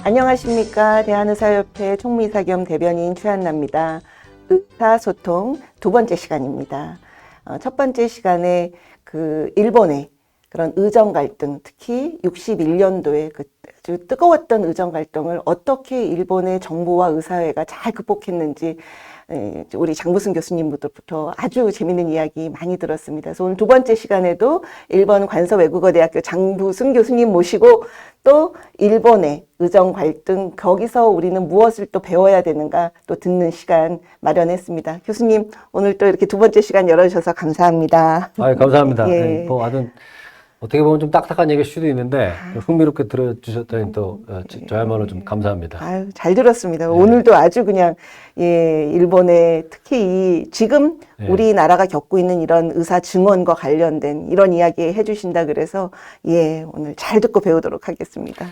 안녕하십니까. 대한의사협회 총무이사 겸 대변인 최한나입니다. 의사소통 두 번째 시간입니다. 첫 번째 시간에 일본의 그런 의정 갈등, 특히 61년도에 아주 뜨거웠던 의정 갈등을 어떻게 일본의 정부와 의사회가 잘 극복했는지 우리 장부승 교수님부터 아주 재밌는 이야기 많이 들었습니다. 그래서 오늘 두 번째 시간에도 일본 관서외국어대학교 장부승 교수님 모시고 또 일본의 의정 갈등, 거기서 우리는 무엇을 또 배워야 되는가 또 듣는 시간 마련했습니다. 교수님, 오늘 또 이렇게 두 번째 시간 열어주셔서 감사합니다. 감사합니다. 예. 네, 아주 어떻게 보면 좀 딱딱한 얘기일 수도 있는데 흥미롭게 들어주셨다니 또 저야말로 좀 감사합니다. 아유, 잘 들었습니다. 네. 오늘도 아주 그냥 일본의 특히 지금 네. 우리나라가 겪고 있는 이런 의사 증언과 관련된 이런 이야기 해주신다 그래서 오늘 잘 듣고 배우도록 하겠습니다.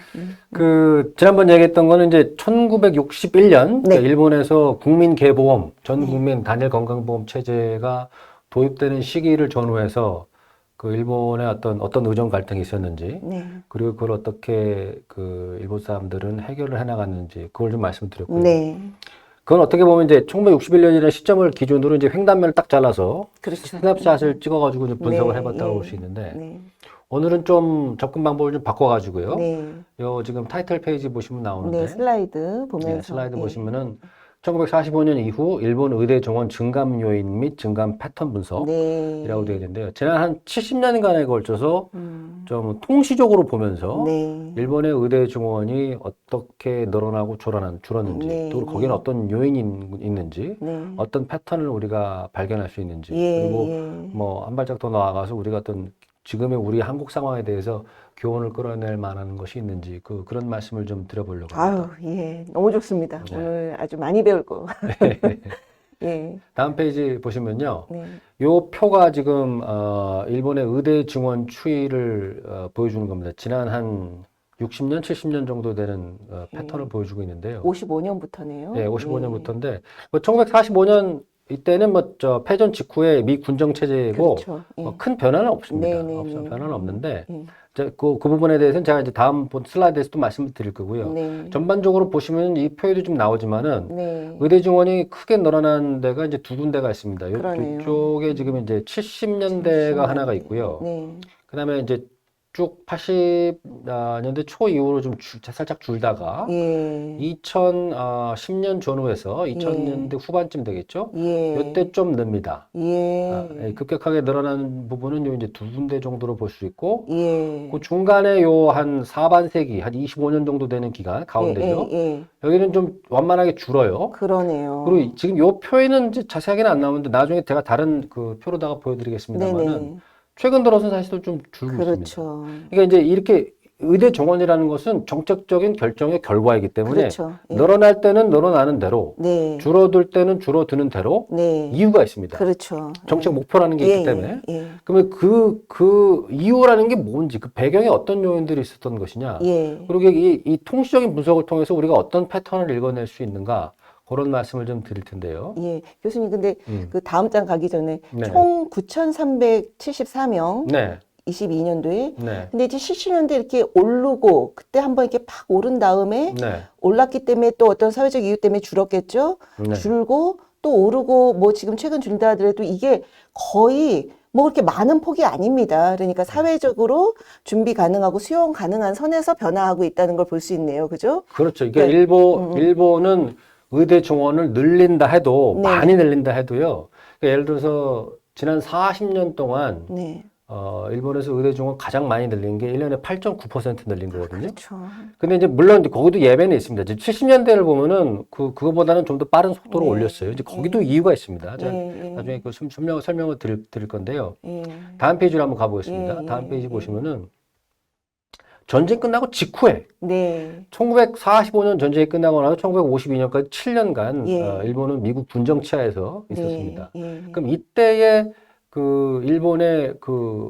지난번 얘기했던 거는 이제 1961년 네. 일본에서 국민계보험, 전 국민 단일 건강보험 체제가 도입되는 시기를 전후해서 일본의 어떤 의정 갈등이 있었는지, 네. 그리고 그걸 어떻게 일본 사람들은 해결을 해나갔는지, 그걸 좀 말씀드렸고요. 네. 그건 어떻게 보면 이제 1961년이라는 시점을 기준으로 이제 횡단면을 딱 잘라서 그렇죠. 스냅샷을 찍어가지고 좀 분석을 네, 해봤다고 예. 볼 수 있는데, 네. 오늘은 좀 접근 방법을 좀 바꿔가지고요. 네. 요 지금 타이틀 페이지 보시면 나오는데, 네, 슬라이드 보면서. 네, 슬라이드 보시면은 1945년 이후 일본 의대 정원 증감 요인 및 증감 패턴 분석이라고 네. 되어 있는데요. 지난 한 70년간에 걸쳐서 좀 통시적으로 보면서 네. 일본의 의대 정원이 어떻게 늘어나고 줄었는지, 네, 또 거기는 어떤 요인이 있는지, 네. 어떤 패턴을 우리가 발견할 수 있는지, 예, 그리고 예. 뭐 한 발짝 더 나아가서 우리가 지금의 우리 한국 상황에 대해서 교훈을 끌어낼 만한 것이 있는지 그런 말씀을 좀 드려보려고 합니다. 너무 좋습니다. 네. 오늘 아주 많이 배울 거. 예. 다음 페이지 보시면요. 네. 요 표가 지금 일본의 의대 증원 추이를 보여주는 겁니다. 지난 한 60년, 70년 정도 되는 패턴을 보여주고 있는데요. 55년부터네요. 네, 55년부터인데 1945년 이때는 패전 직후에 미 군정 체제고 그렇죠. 큰 변화는 없습니다. 변화는 없는데 이제 그 부분에 대해서는 제가 이제 다음 슬라이드에서도 말씀을 드릴 거고요. 네. 전반적으로 보시면 이 표에도 좀 나오지만은 네. 의대 증원이 크게 늘어난 데가 이제 두 군데가 있습니다. 그러네요. 이쪽에 지금 이제 70년대가 하나가 있고요. 네. 그다음에 이제 쭉 80년대 초 이후로 좀 살짝 줄다가 예. 2010년 전후에서 2000년대 후반쯤 되겠죠? 예. 이때 좀 늡니다. 예. 급격하게 늘어난 부분은 요 이제 두 군데 정도로 볼 수 있고, 예. 그 중간에 요 한 하반세기, 한 25년 정도 되는 기간, 가운데죠. 예. 여기는 좀 완만하게 줄어요. 그러네요. 그리고 지금 요 표에는 이제 자세하게는 안 나오는데 나중에 제가 다른 표로다가 보여드리겠습니다만은 네네. 최근 들어서 사실 좀 줄고 있습니다. 그렇죠. 그러니까 이제 이렇게 의대 정원이라는 것은 정책적인 결정의 결과이기 때문에 그렇죠. 예. 늘어날 때는 늘어나는 대로, 네. 줄어들 때는 줄어드는 대로 네. 이유가 있습니다. 그렇죠. 정책 목표라는 게 예, 있기 때문에. 예. 그러면 그 이유라는 게 뭔지, 그 배경에 어떤 요인들이 있었던 것이냐, 예. 그리고 이 통시적인 분석을 통해서 우리가 어떤 패턴을 읽어낼 수 있는가, 그런 말씀을 좀 드릴 텐데요. 예. 교수님, 근데 그 다음 장 가기 전에 네. 총 9,374명 네. 22년도에 네. 근데 이제 70년대 이렇게 오르고 그때 한번 이렇게 팍 오른 다음에 네. 올랐기 때문에 또 어떤 사회적 이유 때문에 줄었겠죠. 네. 줄고 또 오르고 뭐 지금 최근 줄다 하더라도 이게 거의 뭐 그렇게 많은 폭이 아닙니다. 그러니까 사회적으로 준비 가능하고 수용 가능한 선에서 변화하고 있다는 걸 볼 수 있네요. 그죠? 그렇죠. 이게 네. 일본은 의대 정원을 늘린다 해도, 네. 많이 늘린다 해도요. 그러니까 예를 들어서 지난 40년 동안 네. 일본에서 의대 정원 가장 많이 늘린 게 1년에 8.9% 늘린 거거든요. 그렇죠. 근데 이제 물론 거기도 예외는 있습니다. 이제 70년대를 보면은 그거보다는 좀 더 빠른 속도로 네. 올렸어요. 이제 거기도 이유가 있습니다. 제가 예. 나중에 설명을 드릴 건데요. 예. 다음 페이지로 한번 가보겠습니다. 예. 다음 페이지 보시면은 전쟁 끝나고 직후에 네. 1945년 전쟁이 끝나고 나서 1952년까지 7년간 예. 일본은 미국 군정 치하에서 있었습니다. 예. 그럼 이때의 일본의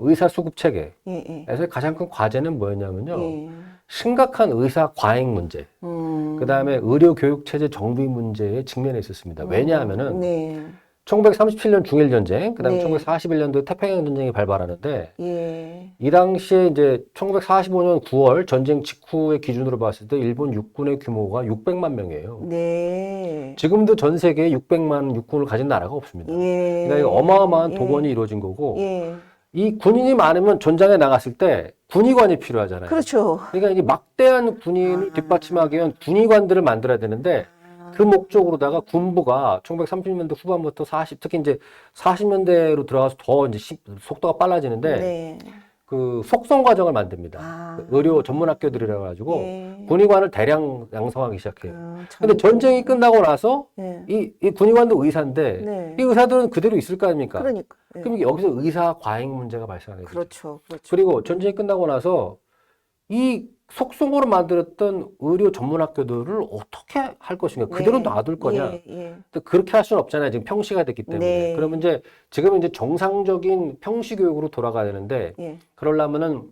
의사 수급 체계에서 예. 가장 큰 과제는 뭐였냐면요. 예. 심각한 의사 과잉 문제, 그 다음에 의료 교육 체제 정비 문제에 직면해 있었습니다. 왜냐하면은 네. 1937년 중일전쟁, 그다음에 네. 1941년도에 태평양 전쟁이 발발하는데 예. 이 당시에 이제 1945년 9월 전쟁 직후의 기준으로 봤을 때 일본 육군의 규모가 600만 명이에요. 네. 지금도 전 세계에 600만 육군을 가진 나라가 없습니다. 예. 그러니까 이거 어마어마한 예. 동원이 이루어진 거고 예. 이 군인이 많으면 전장에 나갔을 때 군의관이 필요하잖아요. 그렇죠. 그러니까 이 막대한 군인을 뒷받침하기 위한 군의관들을 만들어야 되는데 그 목적으로다가 군부가 1930년대 후반부터 특히 이제 40년대로 들어가서 더 이제 속도가 빨라지는데 네. 그 속성 과정을 만듭니다. 아. 그 의료 전문 학교들이라 가지고 예. 군의관을 대량 양성하기 시작해요. 참. 근데 전쟁이 끝나고 나서 예. 이 군의관도 의사인데 네. 이 의사들은 그대로 있을 거 아닙니까? 그러니까. 예. 그럼 여기서 의사 과잉 문제가 발생하게 되죠. 그렇죠. 그렇죠. 그리고 전쟁이 끝나고 나서 이 속성으로 만들었던 의료 전문 학교들을 어떻게 할 것인가? 그대로 네. 놔둘 거냐? 예. 예. 근데 그렇게 할 수는 없잖아요. 지금 평시가 됐기 때문에. 네. 그러면 이제 지금은 이제 정상적인 평시 교육으로 돌아가야 되는데 예. 그러려면은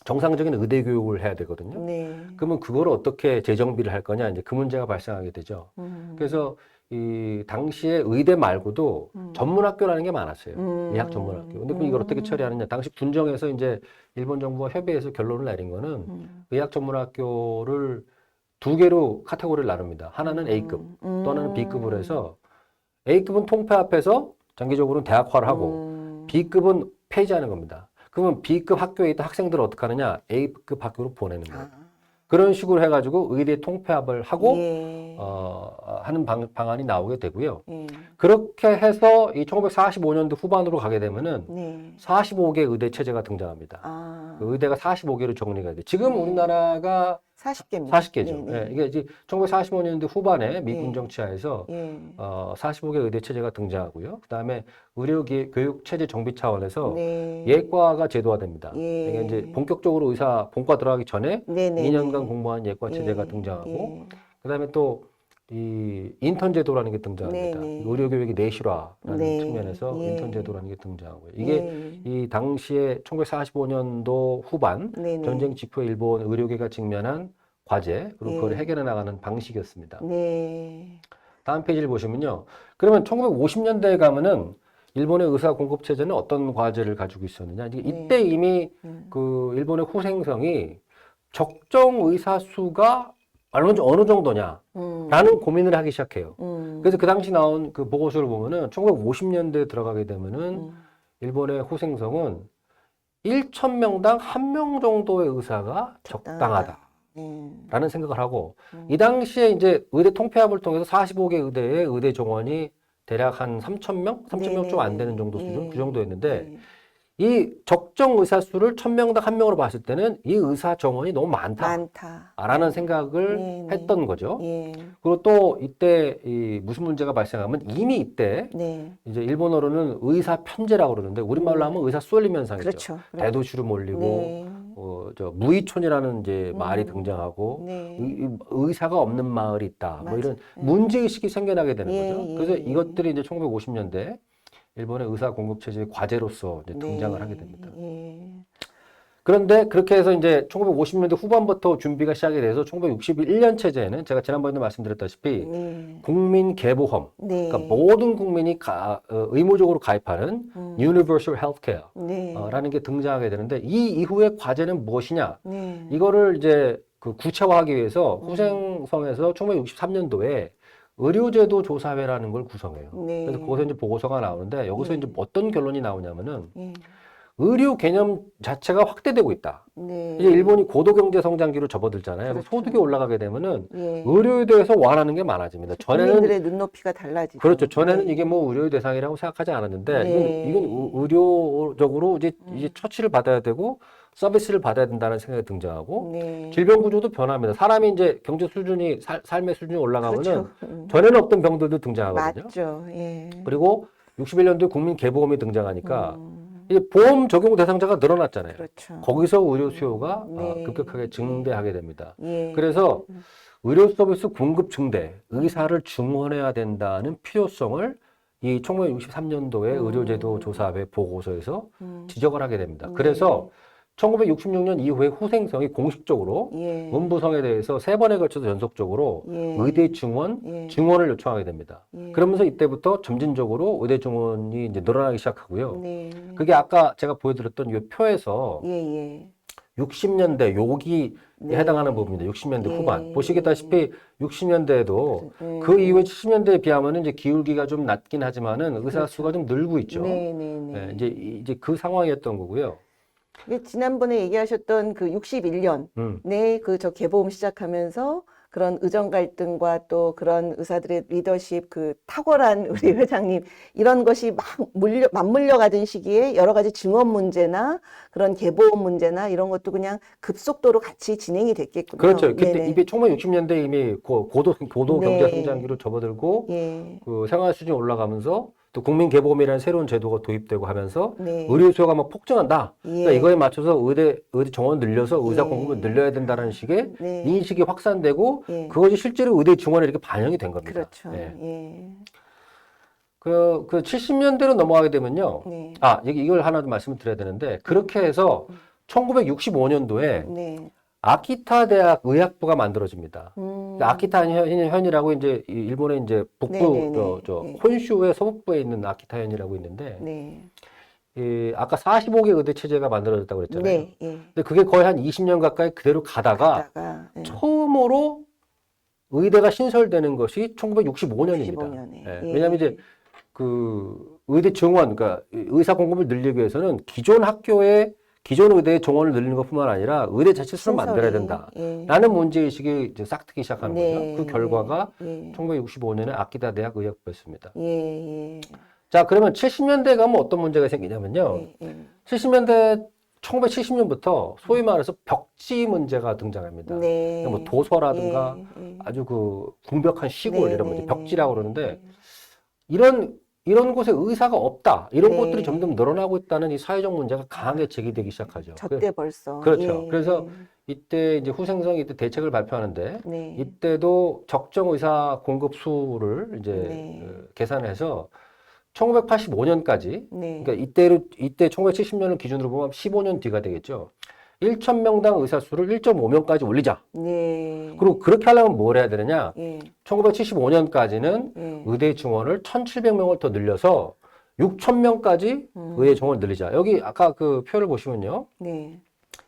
정상적인 의대 교육을 해야 되거든요. 네. 그러면 그걸 어떻게 재정비를 할 거냐? 이제 그 문제가 발생하게 되죠. 그래서 이 당시에 의대 말고도 전문학교라는 게 많았어요. 의학 전문학교. 근데 그럼 이걸 어떻게 처리하느냐? 당시 군정에서 이제 일본 정부와 협의해서 결론을 내린 거는 의학 전문학교를 두 개로 카테고리를 나눕니다. 하나는 A급, 또 하나는 B급으로 해서 A급은 통폐합해서 장기적으로는 대학화를 하고 B급은 폐지하는 겁니다. 그러면 B급 학교에 있던 학생들을 어떻게 하느냐? A급 학교로 보내는 거예요. 그런 식으로 해가지고 의대 통폐합을 하고 예. 하는 방안이 나오게 되고요. 예. 그렇게 해서 이 1945년도 후반으로 가게 되면은 네. 45개 의대 체제가 등장합니다. 아. 그 의대가 45개로 정리가 돼. 지금 우리나라가 40개입니다. 40개죠. 네, 네. 이게 이제 1945년도 후반에 미 네. 군정 치하에서 예. 45개 의대 체제가 등장하고요. 그다음에 의료 교육 체제 정비 차원에서 네. 예과가 제도화됩니다. 예. 이게 이제 본격적으로 의사 본과 들어가기 전에 네, 네, 2년간 네. 공부한 예과 체제가 예. 등장하고 예. 그다음에 또 이 인턴 제도라는 게 등장합니다. 네, 네. 의료 교육이 내실화라는 네. 측면에서 예. 인턴 제도라는 게 등장하고요. 이게 예. 이 당시에 1945년도 후반 네, 네. 전쟁 직후에 일본 의료계가 직면한 과제 그리고 그걸 예. 해결해 나가는 방식이었습니다. 네. 다음 페이지를 보시면요. 그러면 1950년대에 가면은 일본의 의사 공급 체제는 어떤 과제를 가지고 있었느냐? 이때 이미 그 일본의 후생성이 적정 의사 수가 어느 정도냐라는 고민을 하기 시작해요. 그래서 그 당시 나온 그 보고서를 보면은 1950년대에 들어가게 되면은 일본의 후생성은 1,000명당 1명 정도의 의사가 적당하다. 라는 생각을 하고 이 당시에 이제 의대 통폐합을 통해서 45개 의대의 의대 정원이 대략 한 3,000명? 3,000명 좀 안 되는 정도 수준? 그 정도였는데 이 적정 의사 수를 1,000명당 1명으로 봤을 때는 이 의사 정원이 너무 많다라는 생각을 했던 거죠. 예. 그리고 또 이때 이 무슨 문제가 발생하면 이미 이때 이제 일본어로는 의사 편제라고 그러는데 우리말로 하면 의사 쏠림 현상이죠. 그렇죠. 대도시로 몰리고 무의촌이라는 이제 말이 등장하고 의사가 없는 마을이 있다. 뭐 이런 문제의식이 생겨나게 되는 거죠. 그래서 이것들이 이제 1950년대 일본의 의사 공급 체제의 과제로서 이제 등장을 하게 됩니다. 그런데 그렇게 해서 이제 1950년대 후반부터 준비가 시작이 돼서 1961년 체제에는 제가 지난번에도 말씀드렸다시피 국민계보험, 그러니까 모든 국민이 의무적으로 가입하는 Universal Healthcare라는 게 등장하게 되는데 이 이후의 과제는 무엇이냐? 이거를 이제 그 구체화하기 위해서 후생성에서 1963년도에 의료제도 조사회라는 걸 구성해요. 그래서 거기서 이제 보고서가 나오는데 여기서 이제 어떤 결론이 나오냐면은 의료 개념 자체가 확대되고 있다. 이제 일본이 고도 경제 성장기로 접어들잖아요. 그렇죠. 소득이 올라가게 되면은 의료에 대해서 원하는 게 많아집니다. 국민들의 눈높이가 달라지죠. 그렇죠. 전에는 이게 뭐 의료의 대상이라고 생각하지 않았는데 이건 의료적으로 이제 처치를 받아야 되고 서비스를 받아야 된다는 생각이 등장하고 질병 구조도 변합니다. 사람이 이제 경제 수준이 삶의 수준이 올라가면은 전에는 없던 병들도 등장하거든요. 맞죠. 그리고 61년도에 국민계보험이 등장하니까 이제 보험 적용 대상자가 늘어났잖아요. 그렇죠. 거기서 의료 수요가 급격하게 증대하게 됩니다. 그래서 의료 서비스 공급 증대, 의사를 증원해야 된다는 필요성을 이 1963년도에 의료제도 조사회 보고서에서 지적을 하게 됩니다. 그래서 1966년 이후에 후생성이 공식적으로 예. 문부성에 대해서 3번에 걸쳐서 연속적으로 예. 의대 증원, 예. 증원을 요청하게 됩니다. 예. 그러면서 이때부터 점진적으로 의대 증원이 이제 늘어나기 시작하고요. 네. 그게 아까 제가 보여드렸던 이 표에서 예, 예. 60년대 여기 네. 해당하는 부분입니다. 60년대 예. 후반. 보시다시피 60년대에도 예. 그 이후에 70년대에 비하면 이제 기울기가 좀 낮긴 하지만은 의사 그렇죠. 수가 좀 늘고 있죠. 네, 네, 네. 네, 이제 그 상황이었던 거고요. 이게 지난번에 얘기하셨던 그 61년에 그 저 개보험 시작하면서 그런 의정 갈등과 또 그런 의사들의 리더십, 그 탁월한 우리 회장님 이런 것이 막 맞물려 가던 시기에 여러 가지 증언 문제나 그런 개보험 문제나 이런 것도 그냥 급속도로 같이 진행이 됐겠군요. 그렇죠. 그때 네네. 이미 1960년대 이미 고도 네. 경제 성장기로 접어들고 예. 그 생활 수준이 올라가면서 또 국민개보험이라는 새로운 제도가 도입되고 하면서 네. 의료 수요가 막 폭증한다. 그러니까 예. 이거에 맞춰서 의대 정원 늘려서 의사 예. 공급을 늘려야 된다는 식의 네. 인식이 확산되고 예. 그것이 실제로 의대 증원에 이렇게 반영이 된 겁니다. 그렇죠. 예. 예. 그 70년대로 넘어가게 되면요. 네. 이걸 하나 좀 말씀을 드려야 되는데 그렇게 해서 1965년도에 네. 아키타 대학 의학부가 만들어집니다. 아키타 현이라고 이제 일본의 이제 북부 네네네. 네. 혼슈의 서북부에 있는 아키타 현이라고 있는데 네. 아까 45개 의대 체제가 만들어졌다고 그랬잖아요. 네. 예. 근데 그게 거의 한 20년 가까이 그대로 가다가 예. 처음으로 의대가 신설되는 것이 1965년입니다. 65년에. 예. 왜냐하면 이제 그 의대 정원, 그러니까 의사 공급을 늘리기 위해서는 기존 학교의 기존 의대의 정원을 늘리는 것뿐만 아니라 의대 자체 수를 만들어야 된다. 예. 라는 문제의식이 이제 싹 트기 시작하는 네. 거죠. 그 결과가 예. 1965년에 아키타 대학 의학부였습니다. 예. 예. 자, 그러면 70년대 가면 어떤 문제가 생기냐면요. 예. 70년대 1970년부터 소위 말해서 벽지 문제가 등장합니다. 네. 뭐 도서라든가 예. 아주 그 궁벽한 시골 네, 이런 네, 거죠. 벽지라고 그러는데 네. 이런 곳에 의사가 없다. 이런 네. 것들이 점점 늘어나고 있다는 이 사회적 문제가 강하게 제기되기 시작하죠. 저때 벌써. 그렇죠. 예. 그래서 이때 이제 후생성이 이때 대책을 발표하는데 네. 이때도 적정 의사 공급 수를 이제 네. 계산해서 1985년까지 네. 그러니까 이때 1970년을 기준으로 보면 15년 뒤가 되겠죠. 1,000명당 의사 수를 1.5명까지 올리자. 네. 그리고 그렇게 하려면 뭘 해야 되느냐? 예. 1975년까지는 예. 의대 증원을 1,700명을 더 늘려서 6,000명까지 의대 증원을 늘리자. 여기 아까 그 표를 보시면요. 네.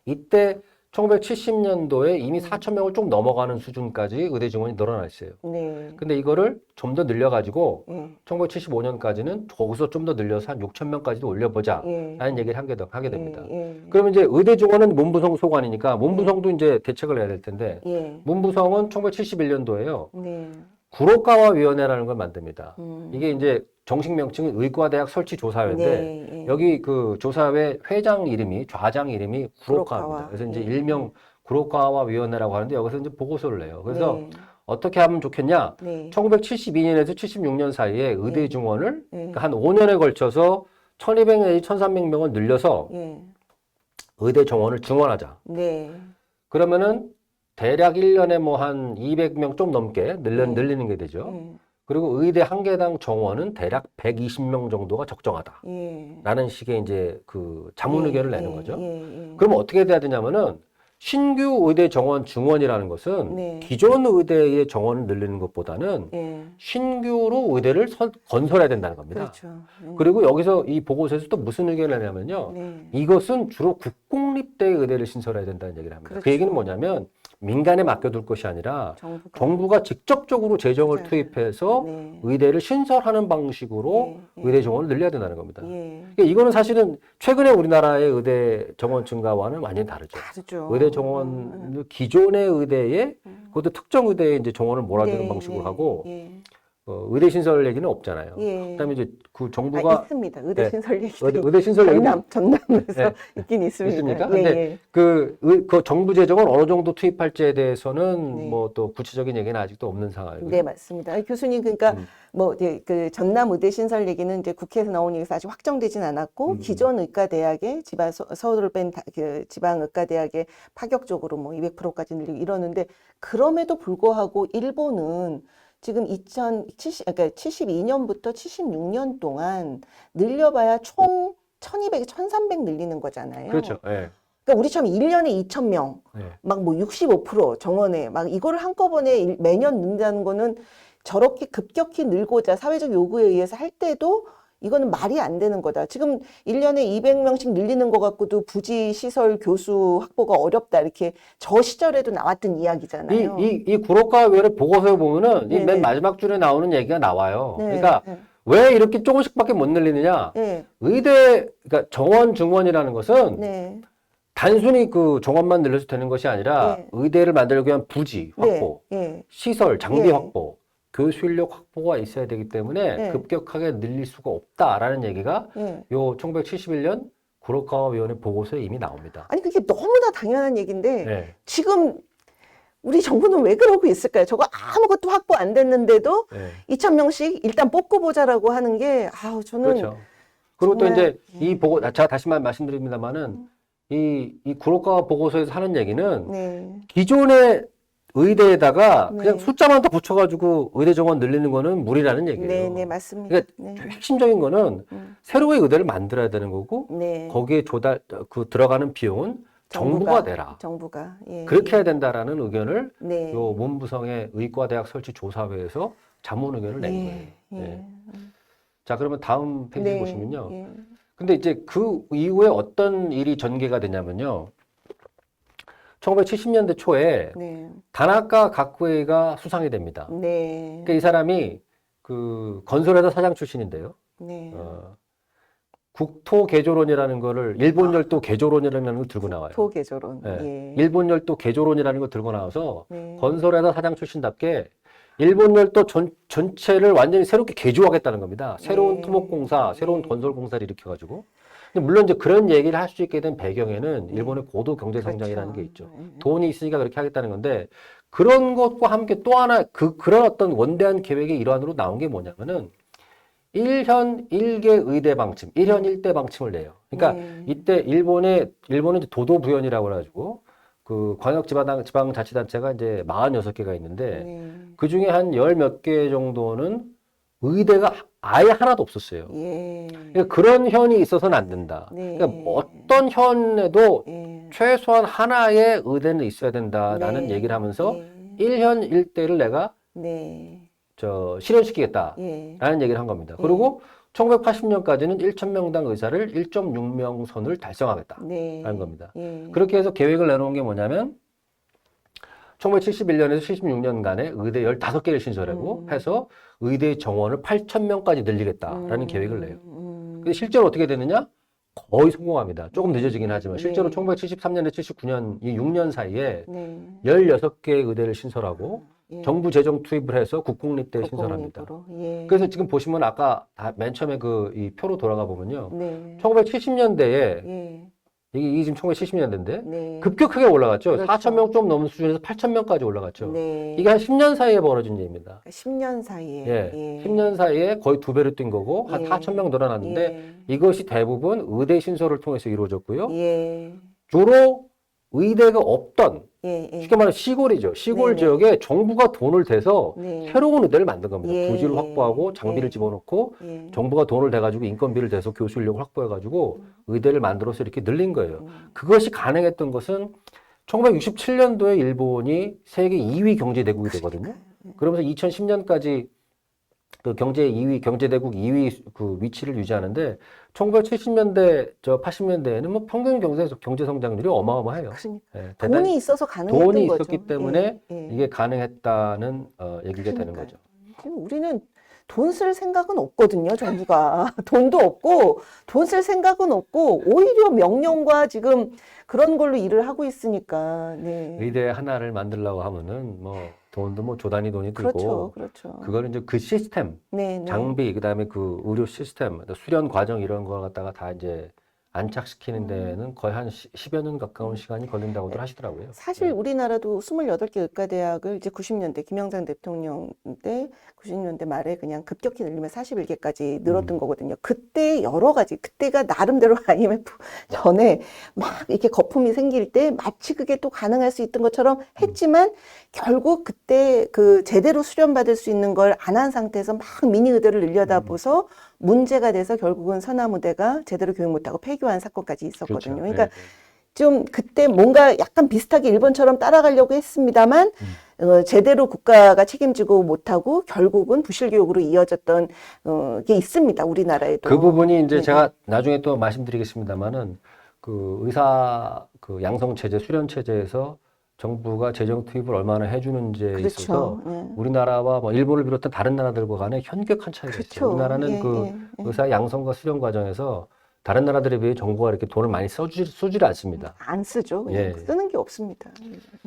이때 1970년도에 이미 4,000명을 좀 넘어가는 수준까지 의대 증원이 늘어나 있어요. 네. 근데 이거를 좀 더 늘려가지고 예. 1975년까지는 거기서 좀 더 늘려서 한 6,000명까지도 올려보자. 예. 라는 얘기를 하게 됩니다. 예. 그러면 이제 의대 증원은 문부성 소관이니까 문부성도 이제 대책을 해야 될 텐데 예. 문부성은 1971년도에요. 네. 구로카와 위원회라는 걸 만듭니다. 음. 이게 이제 정식 명칭은 의과대학 설치조사회인데 네. 예. 여기 그 조사회 회장 이름이 좌장 이름이 구로카입니다. 구로카와. 그래서 이제 예. 일명 구로카와 위원회라고 하는데 여기서 이제 보고서를 내요. 그래서 네. 어떻게 하면 좋겠냐? 네. 1972년에서 76년 사이에 의대 네. 증원을 네. 그러니까 한 5년에 걸쳐서 1,200 내지 1,300명을 늘려서 예. 의대 정원을 증원하자. 네. 그러면은 대략 1년에 뭐 한 200명 좀 넘게 늘리는 게 되죠. 예. 그리고 의대 한 개당 정원은 대략 120명 정도가 적정하다. 예. 라는 식의 이제 그 자문 의견을 내는 예. 거죠. 예. 그러면 어떻게 돼야 되냐면은 신규 의대 정원 증원이라는 것은 네. 기존 의대의 정원을 늘리는 것보다는 예. 신규로 의대를 건설해야 된다는 겁니다. 그렇죠. 그리고 여기서 이 보고서에서 또 무슨 의견을 내냐면요. 네. 이것은 주로 국공립대 의대를 신설해야 된다는 얘기를 합니다. 그렇죠. 그 얘기는 뭐냐면 민간에 맡겨둘 것이 아니라 정부가 직접적으로 재정을 맞아요. 투입해서 네. 의대를 신설하는 방식으로 예. 의대 정원을 늘려야 된다는 겁니다. 예. 그러니까 이거는 사실은 최근에 우리나라의 의대 정원 증가와는 완전히 다르죠. 다르죠. 의대 정원 기존의 의대에 그것도 특정 의대에 이제 정원을 몰아주는 네, 방식으로 네, 하고 예. 의대 신설 얘기는 없잖아요. 예. 그다음에 이제 그 정부가 있습니다. 의대 네. 신설 얘기. 의대 신설 얘기는 전남에서 네. 있긴 있습니다. 있습니까? 예, 근데 예. 그 정부 재정을 어느 정도 투입할지에 대해서는 네. 뭐 또 구체적인 얘기는 아직도 없는 상황이고요. 네, 맞습니다. 아니, 교수님, 그러니까 뭐 이제 그 전남 의대 신설 얘기는 이제 국회에서 나온 얘기에서 아직 확정되진 않았고 기존 의과대학의 서울을 뺀 그 지방 의과대학의 파격적으로 뭐 200%까지 늘리고 이러는데 그럼에도 불구하고 일본은 지금 그러니까 72년부터 76년 동안 늘려봐야 총 1200, 1300 늘리는 거잖아요. 그렇죠. 예. 그러니까 우리처럼 1년에 2,000명, 네. 막 뭐 65% 정원에 막 이거를 한꺼번에 매년 넣는다는 거는 저렇게 급격히 늘고자 사회적 요구에 의해서 할 때도 이거는 말이 안 되는 거다. 지금 1년에 200명씩 늘리는 것 갖고도 부지, 시설, 교수 확보가 어렵다. 이렇게 저 시절에도 나왔던 이야기잖아요. 이 구로과위원회 보고서에 보면은 이 네네. 맨 마지막 줄에 나오는 얘기가 나와요. 네, 그러니까 네. 왜 이렇게 조금씩밖에 못 늘리느냐? 네, 의대, 그러니까 정원, 중원이라는 것은 네, 단순히 그 정원만 늘려서 되는 것이 아니라 네. 의대를 만들기 위한 부지 확보, 네, 시설, 장비 네. 확보, 교수 인력 확보가 있어야 되기 때문에 네. 급격하게 늘릴 수가 없다라는 얘기가 네. 요 1971년 구로과위원회 보고서에 이미 나옵니다. 아니 그게 너무나 당연한 얘기인데 네. 지금 우리 정부는 왜 그러고 있을까요? 저거 아무것도 확보 안 됐는데도 네. 2,000명씩 일단 뽑고 보자라고 하는 게 아우 저는 그렇죠. 그리고 또 정말, 이제 이 보고, 제가 다시 말씀드립니다만은 이 구로과 보고서에서 하는 얘기는 네, 기존의 의대에다가 네. 그냥 숫자만 더 붙여가지고 의대 정원 늘리는 거는 무리라는 얘기예요. 네, 네 맞습니다. 그러니까 네, 핵심적인 거는 음. 새로운 의대를 만들어야 되는 거고 네. 거기에 들어가는 비용은 정부가 내라. 정부가 예. 그렇게 해야 된다라는 의견을 네. 요 문부성의 의과대학 설치 조사회에서 자문 의견을 낸 거예요. 예. 예. 자, 그러면 다음 페이지 네. 보시면요. 예. 근데 이제 그 이후에 어떤 일이 전개가 되냐면요. 1970년대 초에 네. 단학과 각구회가 수상이 됩니다. 네. 그러니까 이 사람이 그 건설회사 사장 출신인데요. 네. 국토개조론이라는 거를 일본 열도 개조론이라는 걸 들고 나와요. 토개조론. 예. 예. 일본 열도 개조론이라는 걸 들고 나와서 네. 건설회사 사장 출신답게 일본 열도 전체를 완전히 새롭게 개조하겠다는 겁니다. 새로운 네. 토목공사, 새로운 네. 건설공사를 일으켜가지고. 근데 물론 이제 그런 얘기를 할 수 있게 된 배경에는 일본의 고도 경제 성장이라는 그렇죠. 게 있죠. 돈이 있으니까 그렇게 하겠다는 건데 그런 것과 함께 또 하나 그런 어떤 원대한 계획의 일환으로 나온 게 뭐냐면은 1현 1개 의대 방침, 1현 1대 방침을 내요. 그러니까 네. 이때 일본은 이제 도도부현이라고 해가지고 그 지방자치단체가 이제 46개가 있는데 네. 그 중에 한 열 몇 개 정도는 의대가 아예 하나도 없었어요. 예. 그러니까 그런 현이 있어서는 안 된다. 네. 그러니까 어떤 현에도 예. 최소한 하나의 의대는 있어야 된다라는 네. 얘기를 하면서 예. 1현 1대를 내가 네. 실현시키겠다라는 예. 얘기를 한 겁니다. 그리고 1980년까지는 1,000명당 의사를 1.6명 선을 달성하겠다라는 네. 겁니다. 예. 그렇게 해서 계획을 내놓은 게 뭐냐면 1971년에서 76년간에 의대 15개를 신설하고 해서 의대 정원을 8,000명까지 늘리겠다라는 계획을 내요. 근데 실제로 어떻게 되느냐? 거의 성공합니다. 조금 늦어지긴 하지만 실제로 네. 1973년에 79년 이 6년 사이에 네. 16개의 의대를 신설하고 예. 정부 재정 투입을 해서 국공립대에 신설합니다. 국공립으로. 예. 그래서 지금 보시면 아까 맨 처음에 이 표로 돌아가 보면요. 네. 1970년대에 예. 이게 지금 1970년대인데 네. 급격하게 올라갔죠. 그렇죠. 4,000명 좀 넘는 수준에서 8,000명까지 올라갔죠. 네. 이게 한 10년 사이에 벌어진 일입니다. 10년 사이에. 예. 예. 10년 사이에 거의 2배로 뛴 거고 한 예. 4,000명 늘어났는데 예. 이것이 대부분 의대 신설을 통해서 이루어졌고요. 예. 주로 의대가 없던 예. 예. 쉽게 말하면 시골이죠. 시골 네네. 지역에 정부가 돈을 대서 네. 새로운 의대를 만든 겁니다. 예. 부지를 확보하고 장비를 예. 집어넣고 예. 정부가 돈을 대가지고 인건비를 대서 교수 인력을 확보해가지고 의대를 만들어서 이렇게 늘린 거예요. 그것이 가능했던 것은 1967년도에 일본이 세계 2위 경제대국이 되거든요. 그러면서 2010년까지 그 경제대국 2위 그 위치를 유지하는데 1970년대, 80년대에는 뭐 평균 경제 성장률이 어마어마해요. 그러니까. 예, 돈이 있어서 가능했던 돈이 거죠. 있었기 때문에 예. 예. 이게 가능했다는 얘기가 되는 그러니까요. 거죠. 지금 우리는 돈 쓸 생각은 없거든요, 정부가. 돈도 없고, 돈 쓸 생각은 없고, 오히려 명령과 지금 그런 걸로 일을 하고 있으니까, 네. 의대 하나를 만들려고 하면은 뭐 돈도 뭐 조단위 돈이 들고 그렇죠, 그렇죠. 그거는 이제 그 시스템, 네, 네. 장비, 그다음에 그 의료 시스템, 수련 과정 이런 거 갖다가 다 이제 안착시키는 데는 거의 한 10여 년 가까운 시간이 걸린다고들 하시더라고요. 사실 우리나라도 28개 의과대학을 이제 90년대 김영삼 대통령 때 90년대 말에 그냥 급격히 늘리면 41개까지 늘었던 거거든요. 그때 여러 가지, 그때가 나름대로 IMF 전에 막 이렇게 거품이 생길 때 마치 그게 또 가능할 수 있던 것처럼 했지만 결국 그때 그 제대로 수련받을 수 있는 걸 안 한 상태에서 막 미니 의대를 늘려다 보서 문제가 돼서 결국은 서남의대가 제대로 교육 못하고 폐교한 사건까지 있었거든요. 그렇죠. 그러니까 네, 네. 좀 그때 뭔가 약간 비슷하게 일본처럼 따라가려고 했습니다만 제대로 국가가 책임지고 못하고 결국은 부실교육으로 이어졌던 게 있습니다. 우리나라에도. 그 부분이 이제 네. 제가 나중에 또 말씀드리겠습니다만은 그 의사 그 양성 체제, 수련 체제에서 정부가 재정 투입을 얼마나 해주는지에 그렇죠. 있어서 네. 우리나라와 뭐 일본을 비롯한 다른 나라들과 간에 현격한 차이가 있어요. 그렇죠. 우리나라는 예, 그 예. 의사 양성과 수련 과정에서 다른 나라들에 비해 정부가 이렇게 돈을 많이 쏘지를 않습니다. 안 쓰죠. 그냥 예. 쓰는 게 없습니다.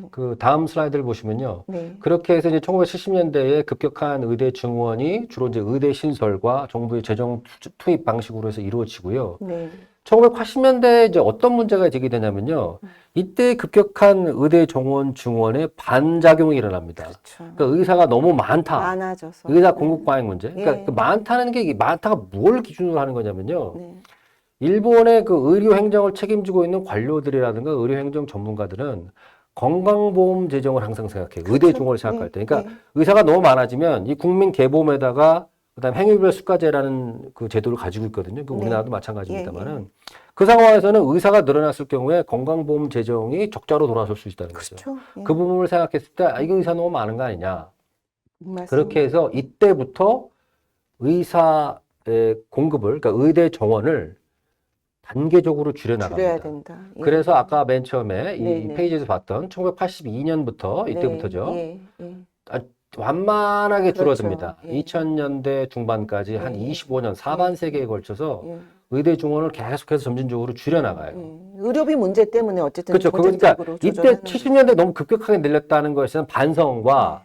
그 다음 슬라이드를 보시면요. 네. 그렇게 해서 이제 1970년대에 급격한 의대 증원이 주로 이제 의대 신설과 정부의 재정 투입 방식으로 해서 이루어지고요. 네. 1980년대에 이제 어떤 문제가 제기되냐면요. 이때 급격한 의대 정원 증원에 반작용이 일어납니다. 그렇죠. 그러니까 의사가 너무 많다. 많아져서. 의사 공급 과잉 문제. 그러니까 예. 그 많다는 게 많다가 뭘 기준으로 하는 거냐면요. 네. 일본의 그 의료 행정을 책임지고 있는 관료들이라든가 의료 행정 전문가들은 건강보험 재정을 항상 생각해요. 의대 증원을 생각할 때. 그러니까 의사가 너무 많아지면 이 국민 개보험에다가 그다음 행위별 수가제라는 그 제도를 가지고 있거든요. 그 우리나라도 마찬가지입니다만은 그 상황에서는 의사가 늘어났을 경우에 건강보험 재정이 적자로 돌아설 수 있다는 거죠. 그렇죠. 예. 그 부분을 생각했을 때 이거 의사 너무 많은 거 아니냐. 맞습니다. 그렇게 해서 이때부터 의사의 공급을 그러니까 의대 정원을 단계적으로 줄여야 줄여나갑니다. 된다. 예. 그래서 아까 맨 처음에 이 네네. 페이지에서 봤던 1982년부터 이때부터죠. 예. 예. 완만하게 그렇죠. 줄어듭니다. 예. 2000년대 중반까지 한 예. 25년, 사반세기에 걸쳐서 예. 의대 증원을 계속해서 점진적으로 줄여나가요. 의료비 문제 때문에 어쨌든 그렇죠. 그러니까 정책적으로 이때 조절하는 70년대 너무 급격하게 늘렸다는 것에는 반성과